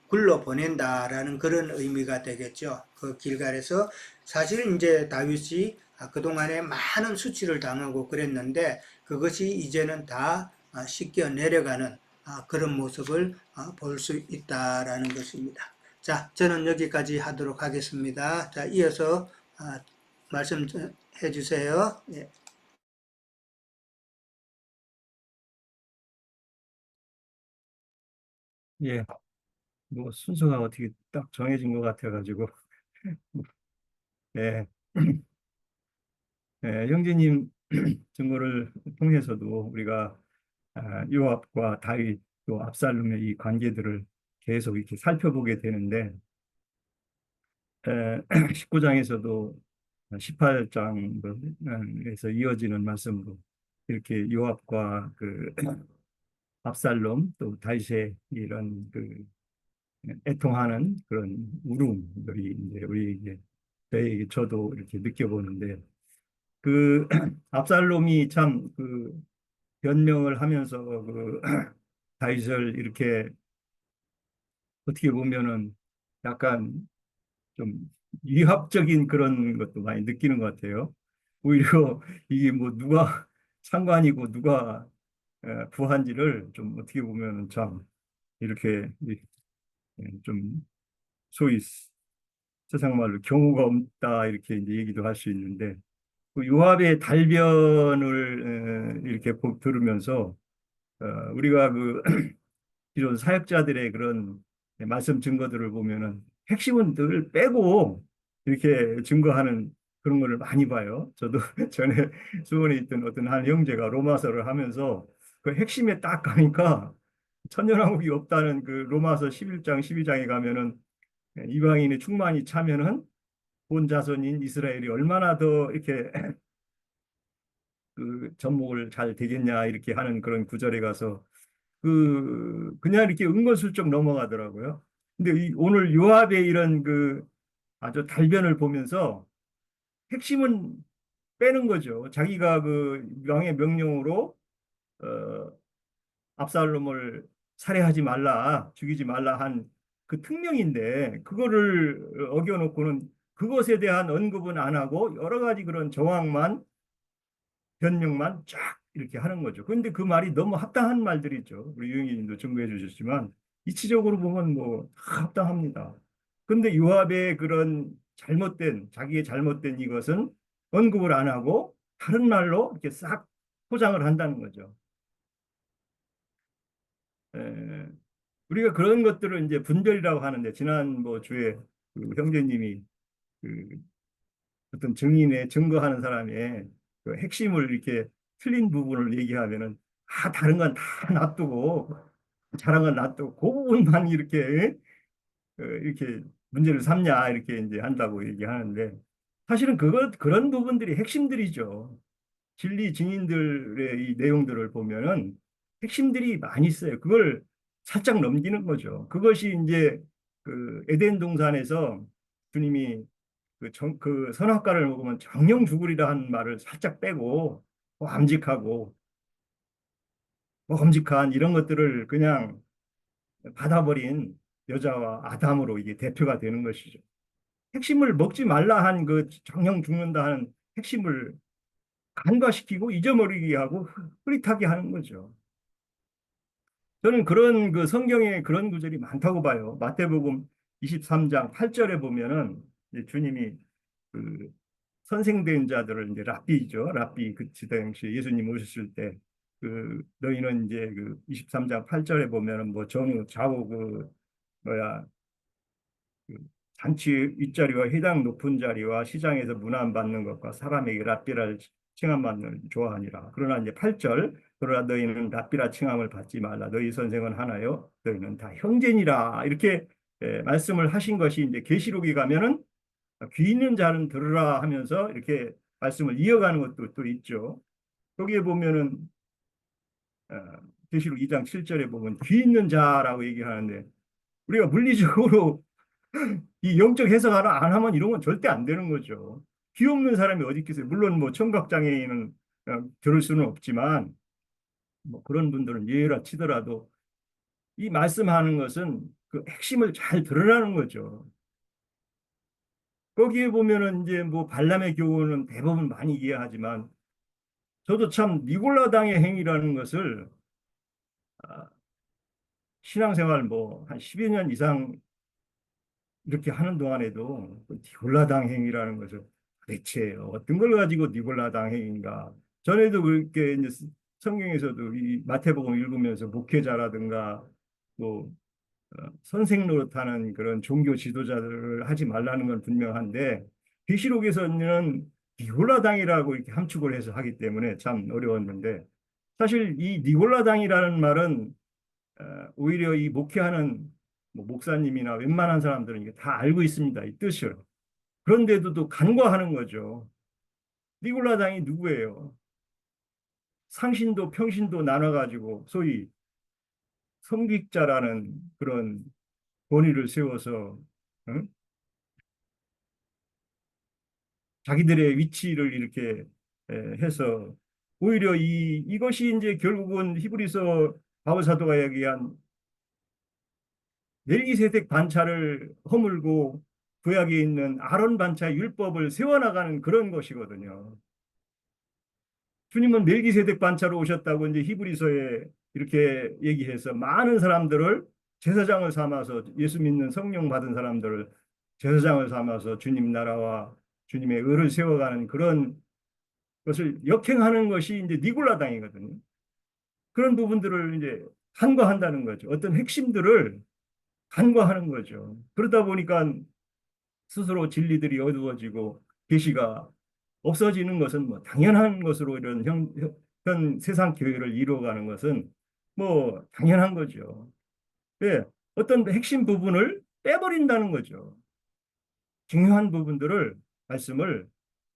굴러 보낸다라는 그런 의미가 되겠죠. 그 길갈에서 사실 이제 다윗이 그동안에 많은 수치를 당하고 그랬는데 그것이 이제는 다 씻겨 내려가는 그런 모습을 볼 수 있다라는 것입니다. 자, 저는 여기까지 하도록 하겠습니다. 자, 이어서 말씀해 주세요. 예. 예, 뭐 순서가 어떻게 딱 정해진 것 같아가지고, 예, 예, 형제님 증거를 통해서도 우리가 요압과 다윗 또 압살롬의 이 관계들을 계속 이렇게 살펴보게 되는데, 19장에서도 18장에서 이어지는 말씀으로 이렇게 요압과 그 압살롬 또 다윗의 이런 그 애통하는 그런 울음들이 이제 우리 저에게 저도 이렇게 느껴보는데 그 압살롬이 참 그 변명을 하면서 그 다윗을 이렇게 어떻게 보면은 약간 좀 위압적인 그런 것도 많이 느끼는 것 같아요. 오히려 이게 뭐 누가 상관이고 누가 부한지를 좀 어떻게 보면은 참 이렇게 좀 소위 세상 말로 경우가 없다 이렇게 이제 얘기도 할 수 있는데 그 요압의 달변을 이렇게 들으면서 우리가 그 기존 사역자들의 그런 말씀 증거들을 보면은 핵심은 늘 빼고 이렇게 증거하는 그런 거를 많이 봐요. 저도 전에 수원에 있던 어떤 한 형제가 로마서를 하면서 그 핵심에 딱 가니까 천년왕국이 없다는 그 로마서 11장, 12장에 가면은 이방인의 충만이 차면은 본 자손인 이스라엘이 얼마나 더 이렇게 그 접목을 잘 되겠냐 이렇게 하는 그런 구절에 가서 그냥 이렇게 은근슬쩍 넘어가더라고요. 근데 오늘 요압의 이런 그 아주 달변을 보면서 핵심은 빼는 거죠. 자기가 그 왕의 명령으로 어, 압살롬을 살해하지 말라, 죽이지 말라 한 그 특명인데 그거를 어겨놓고는 그것에 대한 언급은 안 하고 여러 가지 그런 정황만 변명만 쫙 이렇게 하는 거죠. 그런데 그 말이 너무 합당한 말들이죠. 우리 유영희님도 증거해 주셨지만 이치적으로 보면 뭐 다 합당합니다. 그런데 요압의 그런 잘못된 자기의 잘못된 이것은 언급을 안 하고 다른 말로 이렇게 싹 포장을 한다는 거죠. 에, 우리가 그런 것들을 이제 분별이라고 하는데 지난 뭐 주에 그 형제님이 그 어떤 증인의 증거하는 사람의 그 핵심을 이렇게 틀린 부분을 얘기하면은 다른 건 다 놔두고 잘한 건 놔두고 그 부분만 이렇게 문제를 삼냐 이렇게 이제 한다고 얘기하는데 사실은 그런 부분들이 핵심들이죠. 진리 증인들의 이 내용들을 보면은 핵심들이 많이 있어요. 그걸 살짝 넘기는 거죠. 그것이 이제 그 에덴 동산에서 주님이 그 선악과를 먹으면 정령 죽으리라 하는 말을 살짝 빼고 암직하고 먹음직한 이런 것들을 그냥 받아버린 여자와 아담으로 이게 대표가 되는 것이죠. 핵심을 먹지 말라 한 그 정령 죽는다 하는 핵심을 간과시키고 잊어버리게 하고 흐릿하게 하는 거죠. 저는 그런 그 성경에 그런 구절이 많다고 봐요. 마태복음 23장 8절에 보면은 이제 주님이 그 선생된 자들을 이제 랍비죠. 랍비 그 시대 당시 예수님 오셨을 때 그 너희는 이제 그 23장 8절에 보면은 뭐 전후 좌우 그 뭐야 그 잔치 윗자리와 회당 높은 자리와 시장에서 문안받는 것과 사람에게 랍비라 칭함받는 좋아하니라. 그러나 이제 8절 그러나 너희는 랍비라 칭함을 받지 말라. 너희 선생은 하나요. 너희는 다 형제니라. 이렇게 말씀을 하신 것이 이제 계시록에 가면은 귀 있는 자는 들으라 하면서 이렇게 말씀을 이어가는 것도 또 있죠. 거기에 보면은 어, 계시록 2장 7절에 보면 귀 있는 자라고 얘기하는데 우리가 물리적으로 이 영적 해석 하나 안 하면 이런 건 절대 안 되는 거죠. 귀 없는 사람이 어디 있겠어요. 물론 뭐 청각장애인은 들을 수는 없지만 뭐 그런 분들은 예외라 치더라도 이 말씀하는 것은 그 핵심을 잘 드러나는 거죠. 거기에 보면은 이제 뭐 발람의 교훈은 대부분 많이 이해하지만 저도 참 니골라당의 행위라는 것을 아, 신앙생활 뭐 한 10여 년 이상 이렇게 하는 동안에도 그 니골라당 행위라는 것을 대체 어떤 걸 가지고 니골라당 행위인가. 전에도 그렇게 이제 성경에서도 이 마태복음 읽으면서 목회자라든가 또 선생 노릇하는 그런 종교 지도자들을 하지 말라는 건 분명한데 계시록에서는 니골라당이라고 이렇게 함축을 해서 하기 때문에 참 어려웠는데 사실 이 니골라당이라는 말은 오히려 이 목회하는 뭐 목사님이나 웬만한 사람들은 이게 다 알고 있습니다. 이 뜻을. 그런데도 또 간과하는 거죠. 니골라당이 누구예요? 상신도 평신도 나눠가지고 소위 성직자라는 그런 권위를 세워서 응? 자기들의 위치를 이렇게 해서 오히려 이것이 이제 결국은 히브리서 바울 사도가 얘기한 멜기세덱 반차를 허물고 구약에 있는 아론 반차 율법을 세워나가는 그런 것이거든요. 주님은 멜기세덱 반차로 오셨다고 이제 히브리서에 이렇게 얘기해서 많은 사람들을 제사장을 삼아서 예수 믿는 성령 받은 사람들을 제사장을 삼아서 주님 나라와 주님의 의를 세워가는 그런 것을 역행하는 것이 이제 니골라당이거든요. 그런 부분들을 이제 간과한다는 거죠. 어떤 핵심들을 간과하는 거죠. 그러다 보니까 스스로 진리들이 어두워지고 계시가 없어지는 것은 뭐 당연한 것으로 이런 현 세상 교회를 이루어가는 것은 뭐 당연한 거죠. 예, 어떤 핵심 부분을 빼버린다는 거죠. 중요한 부분들을 말씀을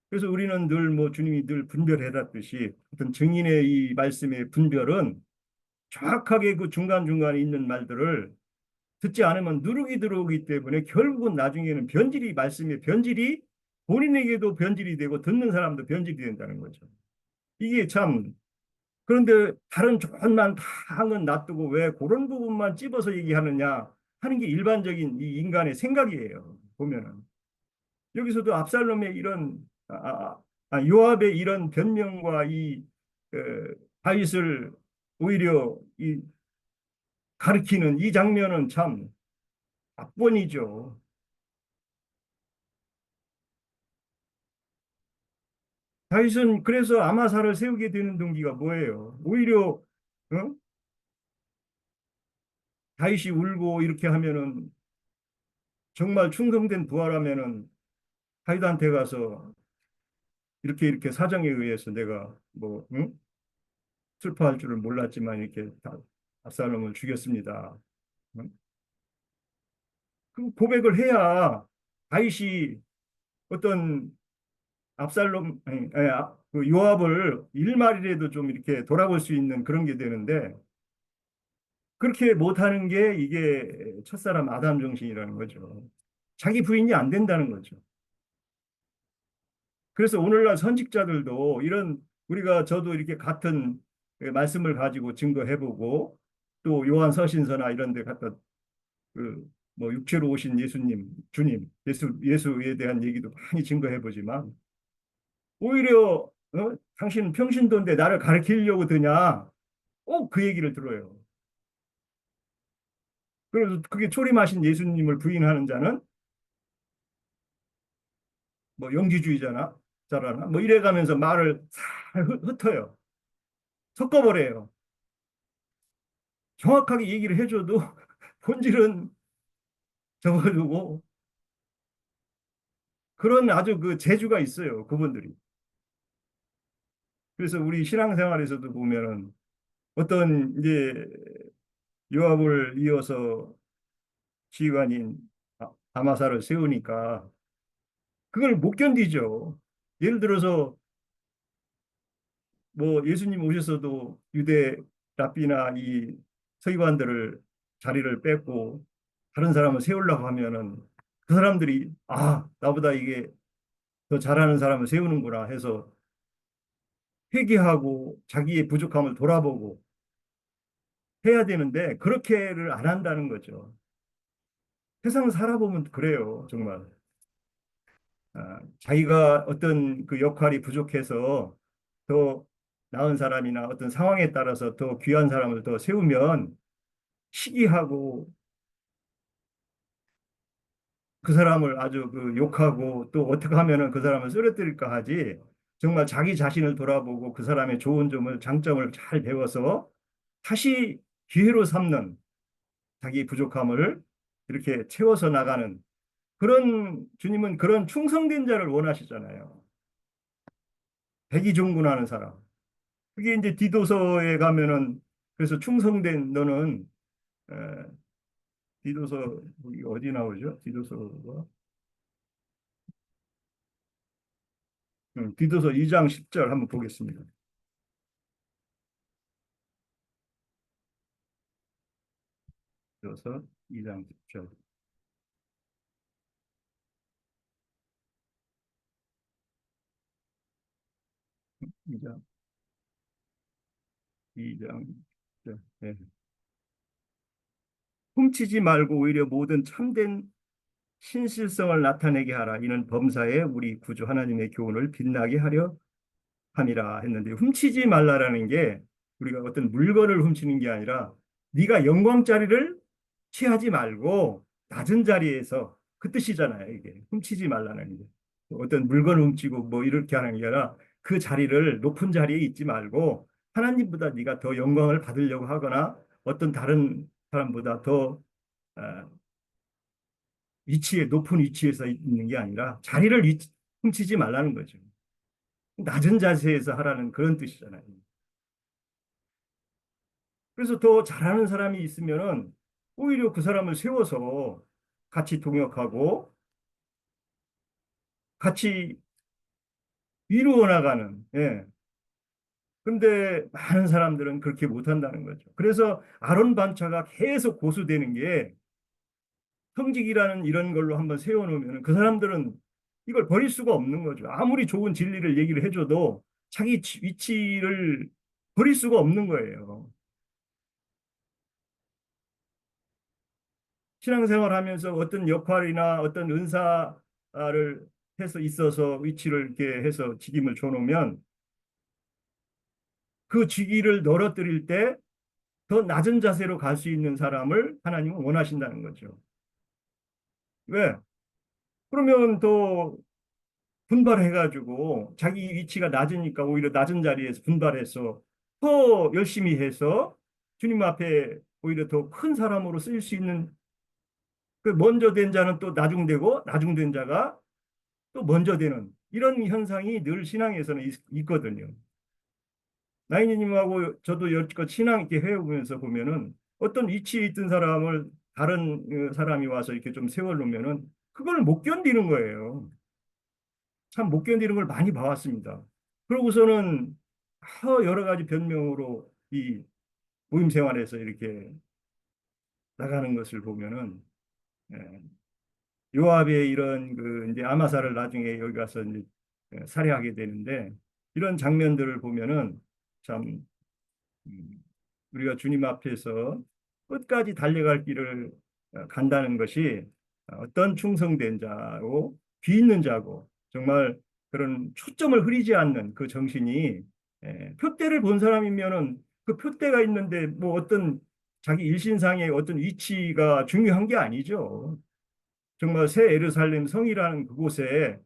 그래서 우리는 늘 뭐 주님이 늘 분별해놨듯이 어떤 증인의 이 말씀의 분별은 정확하게 그 중간중간에 있는 말들을 듣지 않으면 누룩이 들어오기 때문에 결국은 나중에는 변질이 말씀의 변질이 본인에게도 변질이 되고 듣는 사람도 변질이 된다는 거죠. 이게 참 그런데 다른 조건만 다 한 건 놔두고 왜 그런 부분만 찝어서 얘기하느냐 하는 게 일반적인 이 인간의 생각이에요. 보면은 여기서도 압살롬의 이런 요압의 이런 변명과 이 다윗을 오히려 이 가리키는 이 장면은 참 압권이죠. 다윗은 그래서 아마사를 세우게 되는 동기가 뭐예요? 오히려 어? 다윗이 울고 이렇게 하면은 정말 충성된 부하라면은 다윗한테 가서 이렇게 사정에 의해서 내가 뭐 응? 슬퍼할 줄을 몰랐지만 이렇게 압살롬을 죽였습니다. 응? 그 고백을 해야 다윗이 어떤 압살롬 그 요압을 일말이라도 좀 이렇게 돌아볼 수 있는 그런 게 되는데 그렇게 못하는 게 이게 첫사람 아담 정신이라는 거죠. 자기 부인이 안 된다는 거죠. 그래서 오늘날 선직자들도 이런 우리가 저도 이렇게 같은 말씀을 가지고 증거해보고 또 요한 서신서나 이런 데 갖다 그 뭐 육체로 오신 예수님, 주님, 예수에 대한 얘기도 많이 증거해보지만 오히려 당신은 평신도인데 나를 가르치려고 드냐? 꼭 그 얘기를 들어요. 그래서 그게 초림하신 예수님을 부인하는 자는 뭐 영지주의자나 자라나 뭐 이래가면서 말을 잘 흩어요. 섞어버려요. 정확하게 얘기를 해줘도 본질은 적어두고 그런 아주 그 재주가 있어요. 그분들이. 그래서 우리 신앙생활에서도 보면은 어떤 이제 요압을 이어서 지휘관인 아마사를 세우니까 그걸 못 견디죠. 예를 들어서 뭐 예수님 오셨어도 유대 랍비나 이 서기관들을 자리를 뺏고 다른 사람을 세우려고 하면은 그 사람들이 나보다 이게 더 잘하는 사람을 세우는구나 해서 회개하고 자기의 부족함을 돌아보고 해야 되는데 그렇게를 안 한다는 거죠. 세상 살아보면 그래요, 정말. 자기가 어떤 그 역할이 부족해서 더 나은 사람이나 어떤 상황에 따라서 더 귀한 사람을 더 세우면 시기하고 그 사람을 아주 그 욕하고 또 어떻게 하면은 그 사람을 쓰러뜨릴까 하지 정말 자기 자신을 돌아보고 그 사람의 좋은 점을 장점을 잘 배워서 다시 기회로 삼는 자기 부족함을 이렇게 채워서 나가는 그런 주님은 그런 충성된 자를 원하시잖아요. 백의종군하는 사람. 그게 이제 디도서에 가면은 그래서 충성된 너는 에, 디도서 어디 나오죠? 디도서가 디도서 2장 10절 한번 보겠습니다. 디도서 2장 10절. 2장 2장 10절. 네. 훔치지 말고 오히려 모든 참된 신실성을 나타내게 하라. 이는 범사에 우리 구주 하나님의 교훈을 빛나게 하려 함이라 했는데 훔치지 말라라는 게 우리가 어떤 물건을 훔치는 게 아니라 네가 영광자리를 취하지 말고 낮은 자리에서 그 뜻이잖아요. 이게 훔치지 말라는 게 어떤 물건을 훔치고 뭐 이렇게 하는 게 아니라 그 자리를 높은 자리에 있지 말고 하나님보다 네가 더 영광을 받으려고 하거나 어떤 다른 사람보다 더 위치에 높은 위치에서 있는 게 아니라 자리를 훔치지 말라는 거죠. 낮은 자세에서 하라는 그런 뜻이잖아요. 그래서 더 잘하는 사람이 있으면은 오히려 그 사람을 세워서 같이 동역하고 같이 이루어 나가는, 예. 근데 많은 사람들은 그렇게 못한다는 거죠. 그래서 아론 반차가 계속 고수되는 게 성직이라는 이런 걸로 한번 세워놓으면 그 사람들은 이걸 버릴 수가 없는 거죠. 아무리 좋은 진리를 얘기를 해줘도 자기 위치를 버릴 수가 없는 거예요. 신앙생활 하면서 어떤 역할이나 어떤 은사를 해서 있어서 위치를 이렇게 해서 직임을 줘놓으면 그 직위를 늘어뜨릴 때 더 낮은 자세로 갈 수 있는 사람을 하나님은 원하신다는 거죠. 왜? 그러면 더 분발해가지고 자기 위치가 낮으니까 오히려 낮은 자리에서 분발해서 더 열심히 해서 주님 앞에 오히려 더 큰 사람으로 쓰일 수 있는 그 먼저 된 자는 또 나중되고 나중된 자가 또 먼저 되는 이런 현상이 늘 신앙에서는 있거든요. 나인님하고 저도 여지껏 신앙 있게 해오면서 보면은 어떤 위치에 있던 사람을 다른 사람이 와서 이렇게 좀 세워놓으면은 그걸 못 견디는 거예요. 참 못 견디는 걸 많이 봐왔습니다. 그러고서는 여러 가지 변명으로 이 모임 생활에서 이렇게 나가는 것을 보면은 예, 요압의 이런 그 이제 아마사를 나중에 여기 가서 이제 살해하게 되는데 이런 장면들을 보면은 참 음, 우리가 주님 앞에서 끝까지 달려갈 길을 간다는 것이 어떤 충성된 자고 귀 있는 자고 정말 그런 초점을 흐리지 않는 그 정신이 표대를 본 사람이면은 그 표대가 있는데 뭐 어떤 자기 일신상의 어떤 위치가 중요한 게 아니죠. 정말 새 예루살렘 성이라는 그곳에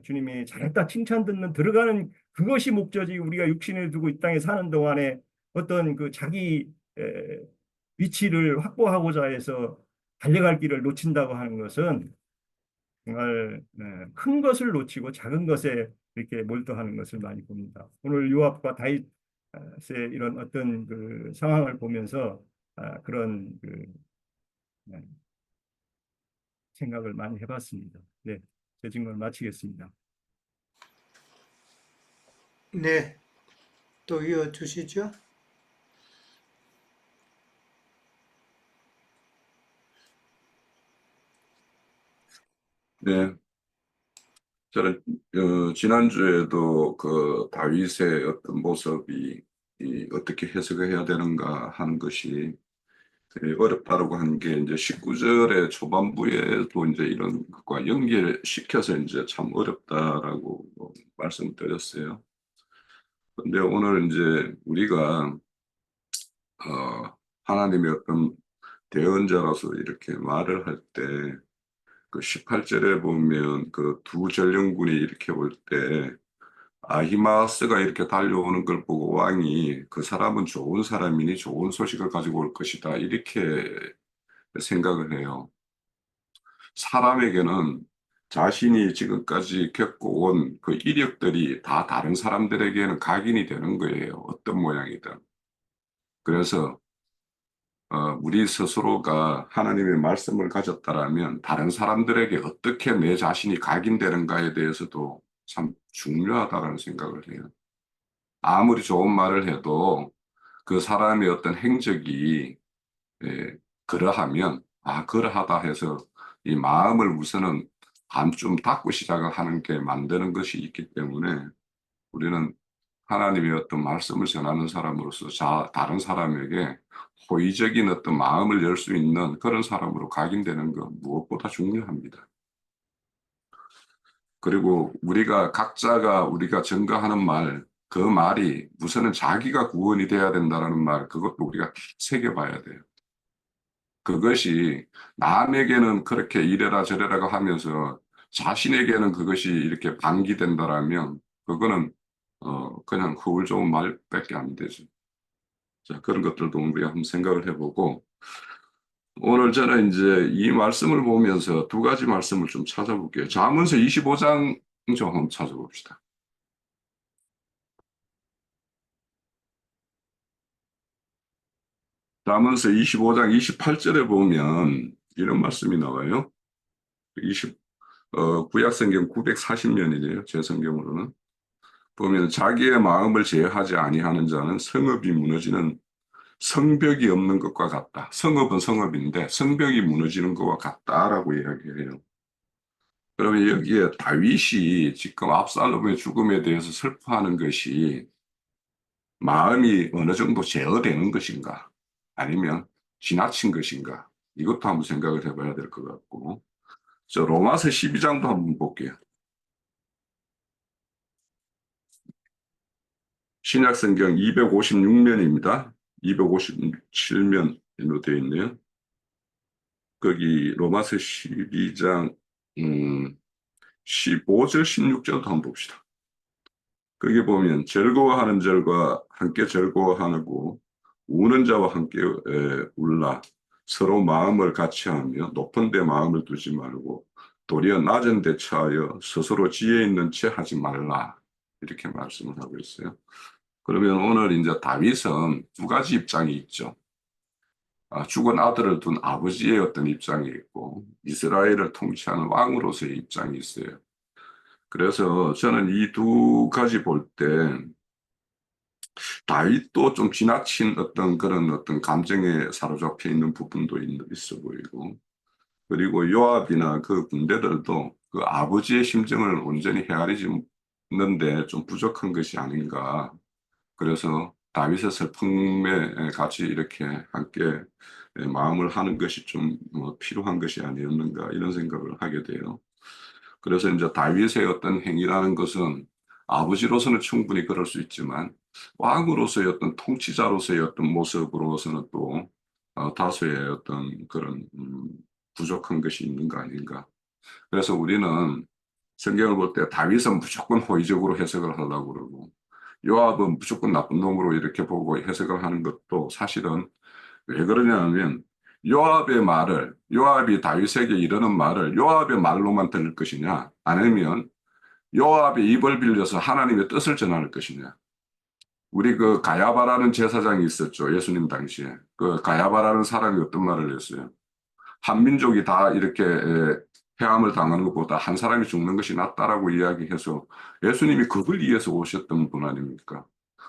주님이 잘했다 칭찬 듣는 들어가는 그것이 목적이 우리가 육신을 두고 이 땅에 사는 동안에 어떤 그 자기 위치를 확보하고자 해서 달려갈 길을 놓친다고 하는 것은 정말 큰 것을 놓치고 작은 것에 이렇게 몰두하는 것을 많이 봅니다. 오늘 요압과 다윗의 이런 어떤 그 상황을 보면서 그런 그 네, 생각을 많이 해봤습니다. 네, 제 질문을 마치겠습니다. 네, 또 이어주시죠. 네, 저는 지난주에도 그 다윗의 어떤 모습이 어떻게 해석을 해야 되는가 하는 것이 어렵다라고 하는 게 이제 19절의 초반부에도 이제 이런 것과 연결시켜서 이제 참 어렵다라고 말씀을 드렸어요. 근데 오늘 이제 우리가 하나님의 어떤 대언자로서 이렇게 말을 할 때 그 18절에 보면 그 두 전령군이 이렇게 올 때 아히마스가 이렇게 달려오는 걸 보고 왕이 그 사람은 좋은 사람이니 좋은 소식을 가지고 올 것이다 이렇게 생각을 해요. 사람에게는 자신이 지금까지 겪어온 그 이력들이 다 다른 사람들에게는 각인이 되는 거예요. 어떤 모양이든. 그래서 우리 스스로가 하나님의 말씀을 가졌다라면 다른 사람들에게 어떻게 내 자신이 각인되는가에 대해서도 참 중요하다는 생각을 해요. 아무리 좋은 말을 해도 그 사람의 어떤 행적이 그러하면 그러하다 해서 이 마음을 우선은 반쯤 닫고 시작을 하는 게 만드는 것이 있기 때문에 우리는 하나님의 어떤 말씀을 전하는 사람으로서 다른 사람에게 호의적인 어떤 마음을 열 수 있는 그런 사람으로 각인되는 것 무엇보다 중요합니다. 그리고 우리가 각자가 우리가 증거하는 말, 그 말이 우선은 자기가 구원이 돼야 된다는 말, 그것도 우리가 새겨봐야 돼요. 그것이 남에게는 그렇게 이래라 저래라고 하면서 자신에게는 그것이 이렇게 방기된다라면 그거는 그냥 허울 좋은 말밖에 안 되죠. 자, 그런 것들도 우리가 한번 생각을 해보고 오늘 저는 이제 이 말씀을 보면서 두 가지 말씀을 좀 찾아볼게요. 잠언서 25장 좀 한번 찾아봅시다. 잠언서 25장 28절에 보면 이런 말씀이 나와요. 20, 구약성경 940년이네요. 제 성경으로는. 보면 자기의 마음을 제어하지 아니하는 자는 성읍이 무너지는 성벽이 없는 것과 같다. 성읍은 성읍인데 성벽이 무너지는 것과 같다라고 이야기해요. 그러면 여기에 다윗이 지금 압살롬의 죽음에 대해서 슬퍼하는 것이 마음이 어느 정도 제어되는 것인가 아니면 지나친 것인가 이것도 한번 생각을 해봐야 될 것 같고 저 로마서 12장도 한번 볼게요. 신약성경 256면입니다. 257면으로 되어 있네요. 거기 로마서 12장 15절 16절도 한번 봅시다. 거기 보면 즐거워하는 절과 함께 즐거워하고 우는 자와 함께 울라. 서로 마음을 같이 하며 높은 데 마음을 두지 말고 도리어 낮은 데 처하여 스스로 지혜 있는 채 하지 말라. 이렇게 말씀을 하고 있어요. 그러면 오늘 이제 다윗은 두 가지 입장이 있죠. 죽은 아들을 둔 아버지의 어떤 입장이 있고 이스라엘을 통치하는 왕으로서의 입장이 있어요. 그래서 저는 이 두 가지 볼 때 다윗도 좀 지나친 어떤 그런 어떤 감정에 사로잡혀 있는 부분도 있어 보이고 그리고 요압이나 그 군대들도 그 아버지의 심정을 온전히 헤아리는데 좀 부족한 것이 아닌가. 그래서 다윗의 슬픔에 같이 이렇게 함께 마음을 하는 것이 좀 필요한 것이 아니었는가 이런 생각을 하게 돼요. 그래서 이제 다윗의 어떤 행위라는 것은 아버지로서는 충분히 그럴 수 있지만 왕으로서의 어떤 통치자로서의 어떤 모습으로서는 또 다소의 어떤 그런 부족한 것이 있는 거 아닌가. 그래서 우리는 성경을 볼 때 다윗은 무조건 호의적으로 해석을 하려고 그러고 요압은 무조건 나쁜 놈으로 이렇게 보고 해석을 하는 것도 사실은 왜 그러냐면 요압이 다윗에게 이르는 말을 요압의 말로만 들을 것이냐 아니면 요압의 입을 빌려서 하나님의 뜻을 전할 것이냐. 우리 그 가야바라는 제사장이 있었죠. 예수님 당시에. 그 가야바라는 사람이 어떤 말을 했어요. 한 민족이 다 이렇게 해함을 당하는 것보다 한 사람이 죽는 것이 낫다라고 이야기해서 예수님이 그걸 위해서 오셨던 분 아닙니까?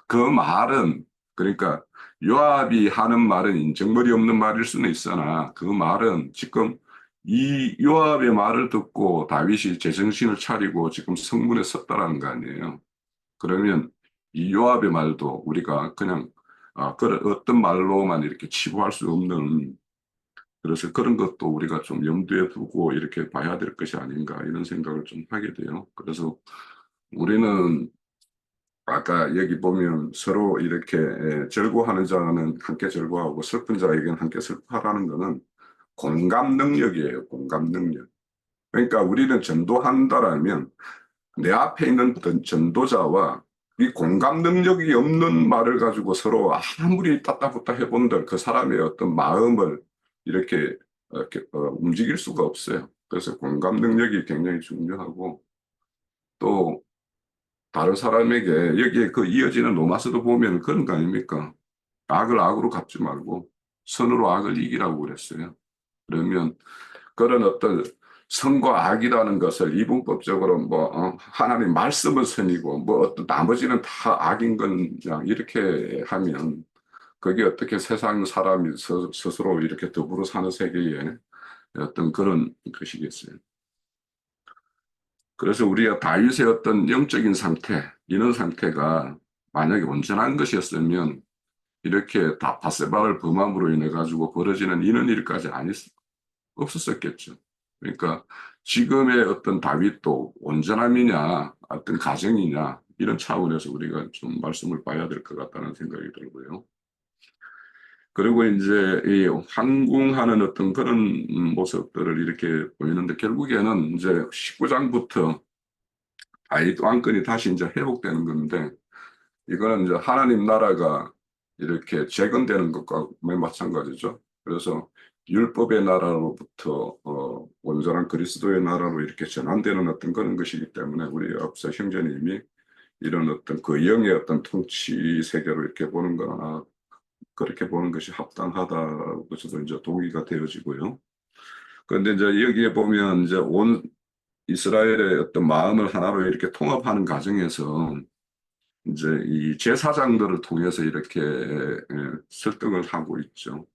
그 말은 그러니까 요압이 하는 말은 인정머리 없는 말일 수는 있으나 그 말은 지금 이 요압의 말을 듣고 다윗이 제정신을 차리고 지금 성문에 섰다라는 거 아니에요. 그러면 이 요압의 말도 우리가 그냥 그런 어떤 말로만 이렇게 치부할 수 없는 그래서 그런 것도 우리가 좀 염두에 두고 이렇게 봐야 될 것이 아닌가 이런 생각을 좀 하게 돼요. 그래서 우리는 아까 여기 보면 서로 이렇게 절구하는 자는 함께 절구하고 슬픈 자에게는 함께 슬퍼하라는 것은 공감 능력이에요. 공감 능력. 그러니까 우리는 전도한다라면 내 앞에 있는 어떤 전도자와 이 공감 능력이 없는 말을 가지고 서로 아무리 따따붙다 해본들 그 사람의 어떤 마음을 이렇게 움직일 수가 없어요. 그래서 공감 능력이 굉장히 중요하고 또 다른 사람에게 여기에 그 이어지는 로마서도 보면 그런 거 아닙니까? 악을 악으로 갚지 말고 선으로 악을 이기라고 그랬어요. 그러면 그런 어떤 선과 악이라는 것을 이분법적으로 하나님 말씀은 선이고 뭐 어떤 나머지는 다 악인 거냐 이렇게 하면 그게 어떻게 세상 사람이 스스로 이렇게 더불어 사는 세계에 어떤 그런 것이겠어요. 그래서 우리가 다윗의 어떤 영적인 상태, 이런 상태가 만약에 온전한 것이었으면 이렇게 다 바세바를 범함으로 인해 가지고 벌어지는 이런 일까지 없었었겠죠. 그러니까 지금의 어떤 다윗도 온전함이냐, 어떤 가정이냐 이런 차원에서 우리가 좀 말씀을 봐야 될 것 같다는 생각이 들고요. 그리고 이제 이 황궁하는 어떤 그런 모습들을 이렇게 보이는데 결국에는 이제 19장부터 다윗 왕권이 다시 이제 회복되는 건데 이거는 이제 하나님 나라가 이렇게 재건되는 것과 마찬가지죠. 그래서 율법의 나라로부터 온전한 그리스도의 나라로 이렇게 전환되는 어떤 그런 것이기 때문에 우리 앞서 형제님이 이런 어떤 그 영의 어떤 통치 세계로 이렇게 보는 거나 그렇게 보는 것이 합당하다고 저도 이제 동의가 되어지고요. 그런데 이제 여기에 보면 이제 온 이스라엘의 어떤 마음을 하나로 이렇게 통합하는 과정에서 이제 이 제사장들을 통해서 이렇게 설득을 하고 있죠.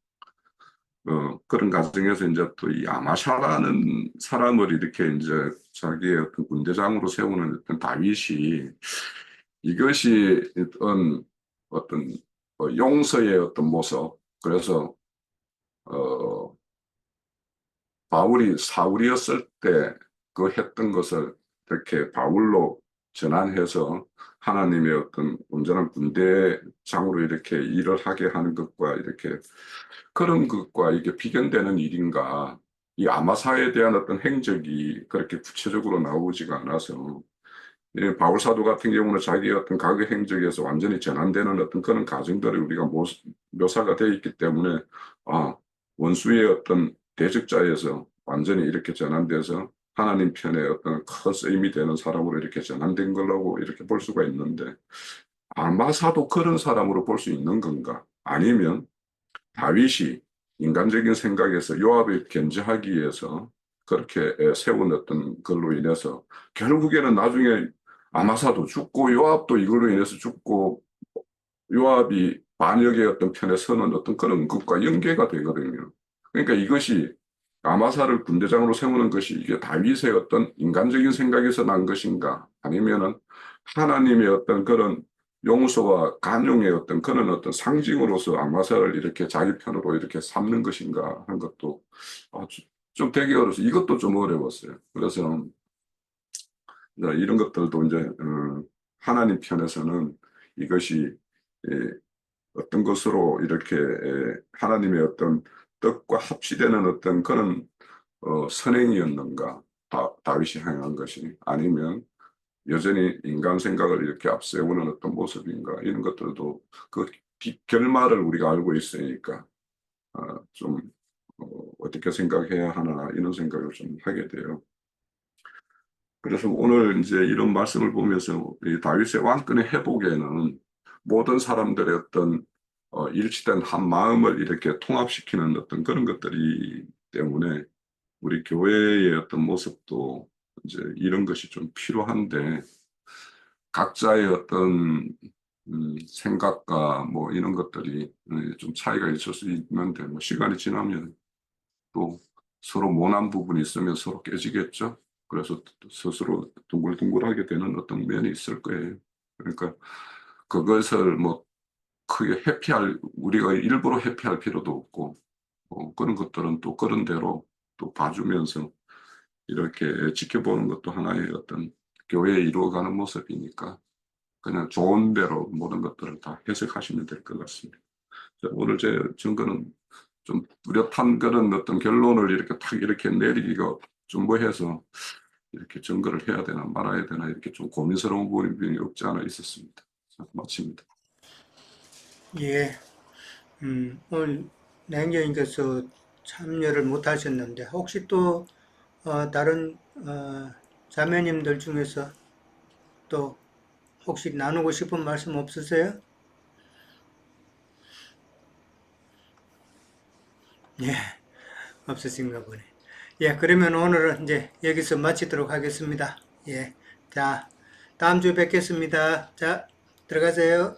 그런 과정에서 이제 또 이 아마샤라는 사람을 이렇게 이제 자기의 어떤 군대장으로 세우는 어떤 다윗이 이것이 어떤 용서의 어떤 모습. 그래서 어, 바울이 사울이었을 때 그 했던 것을 이렇게 바울로 전환해서 하나님의 어떤 온전한 군대장으로 이렇게 일을 하게 하는 것과 이렇게 그런 것과 이게 비견되는 일인가. 이 아마사에 대한 어떤 행적이 그렇게 구체적으로 나오지가 않아서 바울 사도 같은 경우는 자기의 어떤 과거 행적에서 완전히 전환되는 어떤 그런 과정들이 우리가 묘사가 되어 있기 때문에 원수의 어떤 대적자에서 완전히 이렇게 전환돼서 하나님 편에 어떤 큰 쓰임이 되는 사람으로 이렇게 전환된 걸로 이렇게 볼 수가 있는데 아마사도 그런 사람으로 볼 수 있는 건가? 아니면 다윗이 인간적인 생각에서 요압을 견제하기 위해서 그렇게 세운 어떤 걸로 인해서 결국에는 나중에 아마사도 죽고 요압도 이걸로 인해서 죽고 요압이 반역의 어떤 편에 서는 어떤 그런 것과 연계가 되거든요. 그러니까 이것이 아마사를 군대장으로 세우는 것이 이게 다윗의 어떤 인간적인 생각에서 난 것인가 아니면은 하나님의 어떤 그런 용서와 간용의 어떤 그런 어떤 상징으로서 아마사를 이렇게 자기 편으로 이렇게 삼는 것인가 한 것도 좀 되게 어려서 이것도 좀 어려웠어요. 그래서 이런 것들도 이제 하나님 편에서는 이것이 어떤 것으로 이렇게 하나님의 어떤 뜻과 합치되는 어떤 그런 선행이었는가? 다윗이 행한 것이 아니면 여전히 인간 생각을 이렇게 앞세우는 어떤 모습인가? 이런 것들도 그 결말을 우리가 알고 있으니까 좀 어떻게 생각해야 하나 이런 생각을 좀 하게 돼요. 그래서 오늘 이제 이런 말씀을 보면서 이 다윗의 왕권의 회복에는 모든 사람들의 어떤 일치된 한 마음을 이렇게 통합시키는 어떤 그런 것들이 때문에 우리 교회의 어떤 모습도 이제 이런 것이 좀 필요한데 각자의 어떤 생각과 뭐 이런 것들이 좀 차이가 있을 수 있는데 뭐 시간이 지나면 또 서로 모난 부분이 있으면 서로 깨지겠죠. 그래서 스스로 둥글둥글하게 되는 어떤 면이 있을 거예요. 그러니까 그것을 뭐 크게 우리가 일부러 회피할 필요도 없고, 그런 것들은 또 그런 대로 또 봐주면서 이렇게 지켜보는 것도 하나의 어떤 교회에 이루어가는 모습이니까 그냥 좋은 대로 모든 것들을 다 해석하시면 될 것 같습니다. 오늘 제 증거는 좀 뚜렷한 그런 어떤 결론을 이렇게 탁 이렇게 내리기가 좀 뭐해서 이렇게 증거를 해야 되나 말아야 되나 이렇게 좀 고민스러운 부분이 없지 않아 있었습니다. 마칩니다. 예, 오늘 냉정님께서 참여를 못 하셨는데, 혹시 또, 다른, 자매님들 중에서 또, 혹시 나누고 싶은 말씀 없으세요? 예, 없으신가 보네. 예, 그러면 오늘은 이제 여기서 마치도록 하겠습니다. 예, 자, 다음 주에 뵙겠습니다. 자, 들어가세요.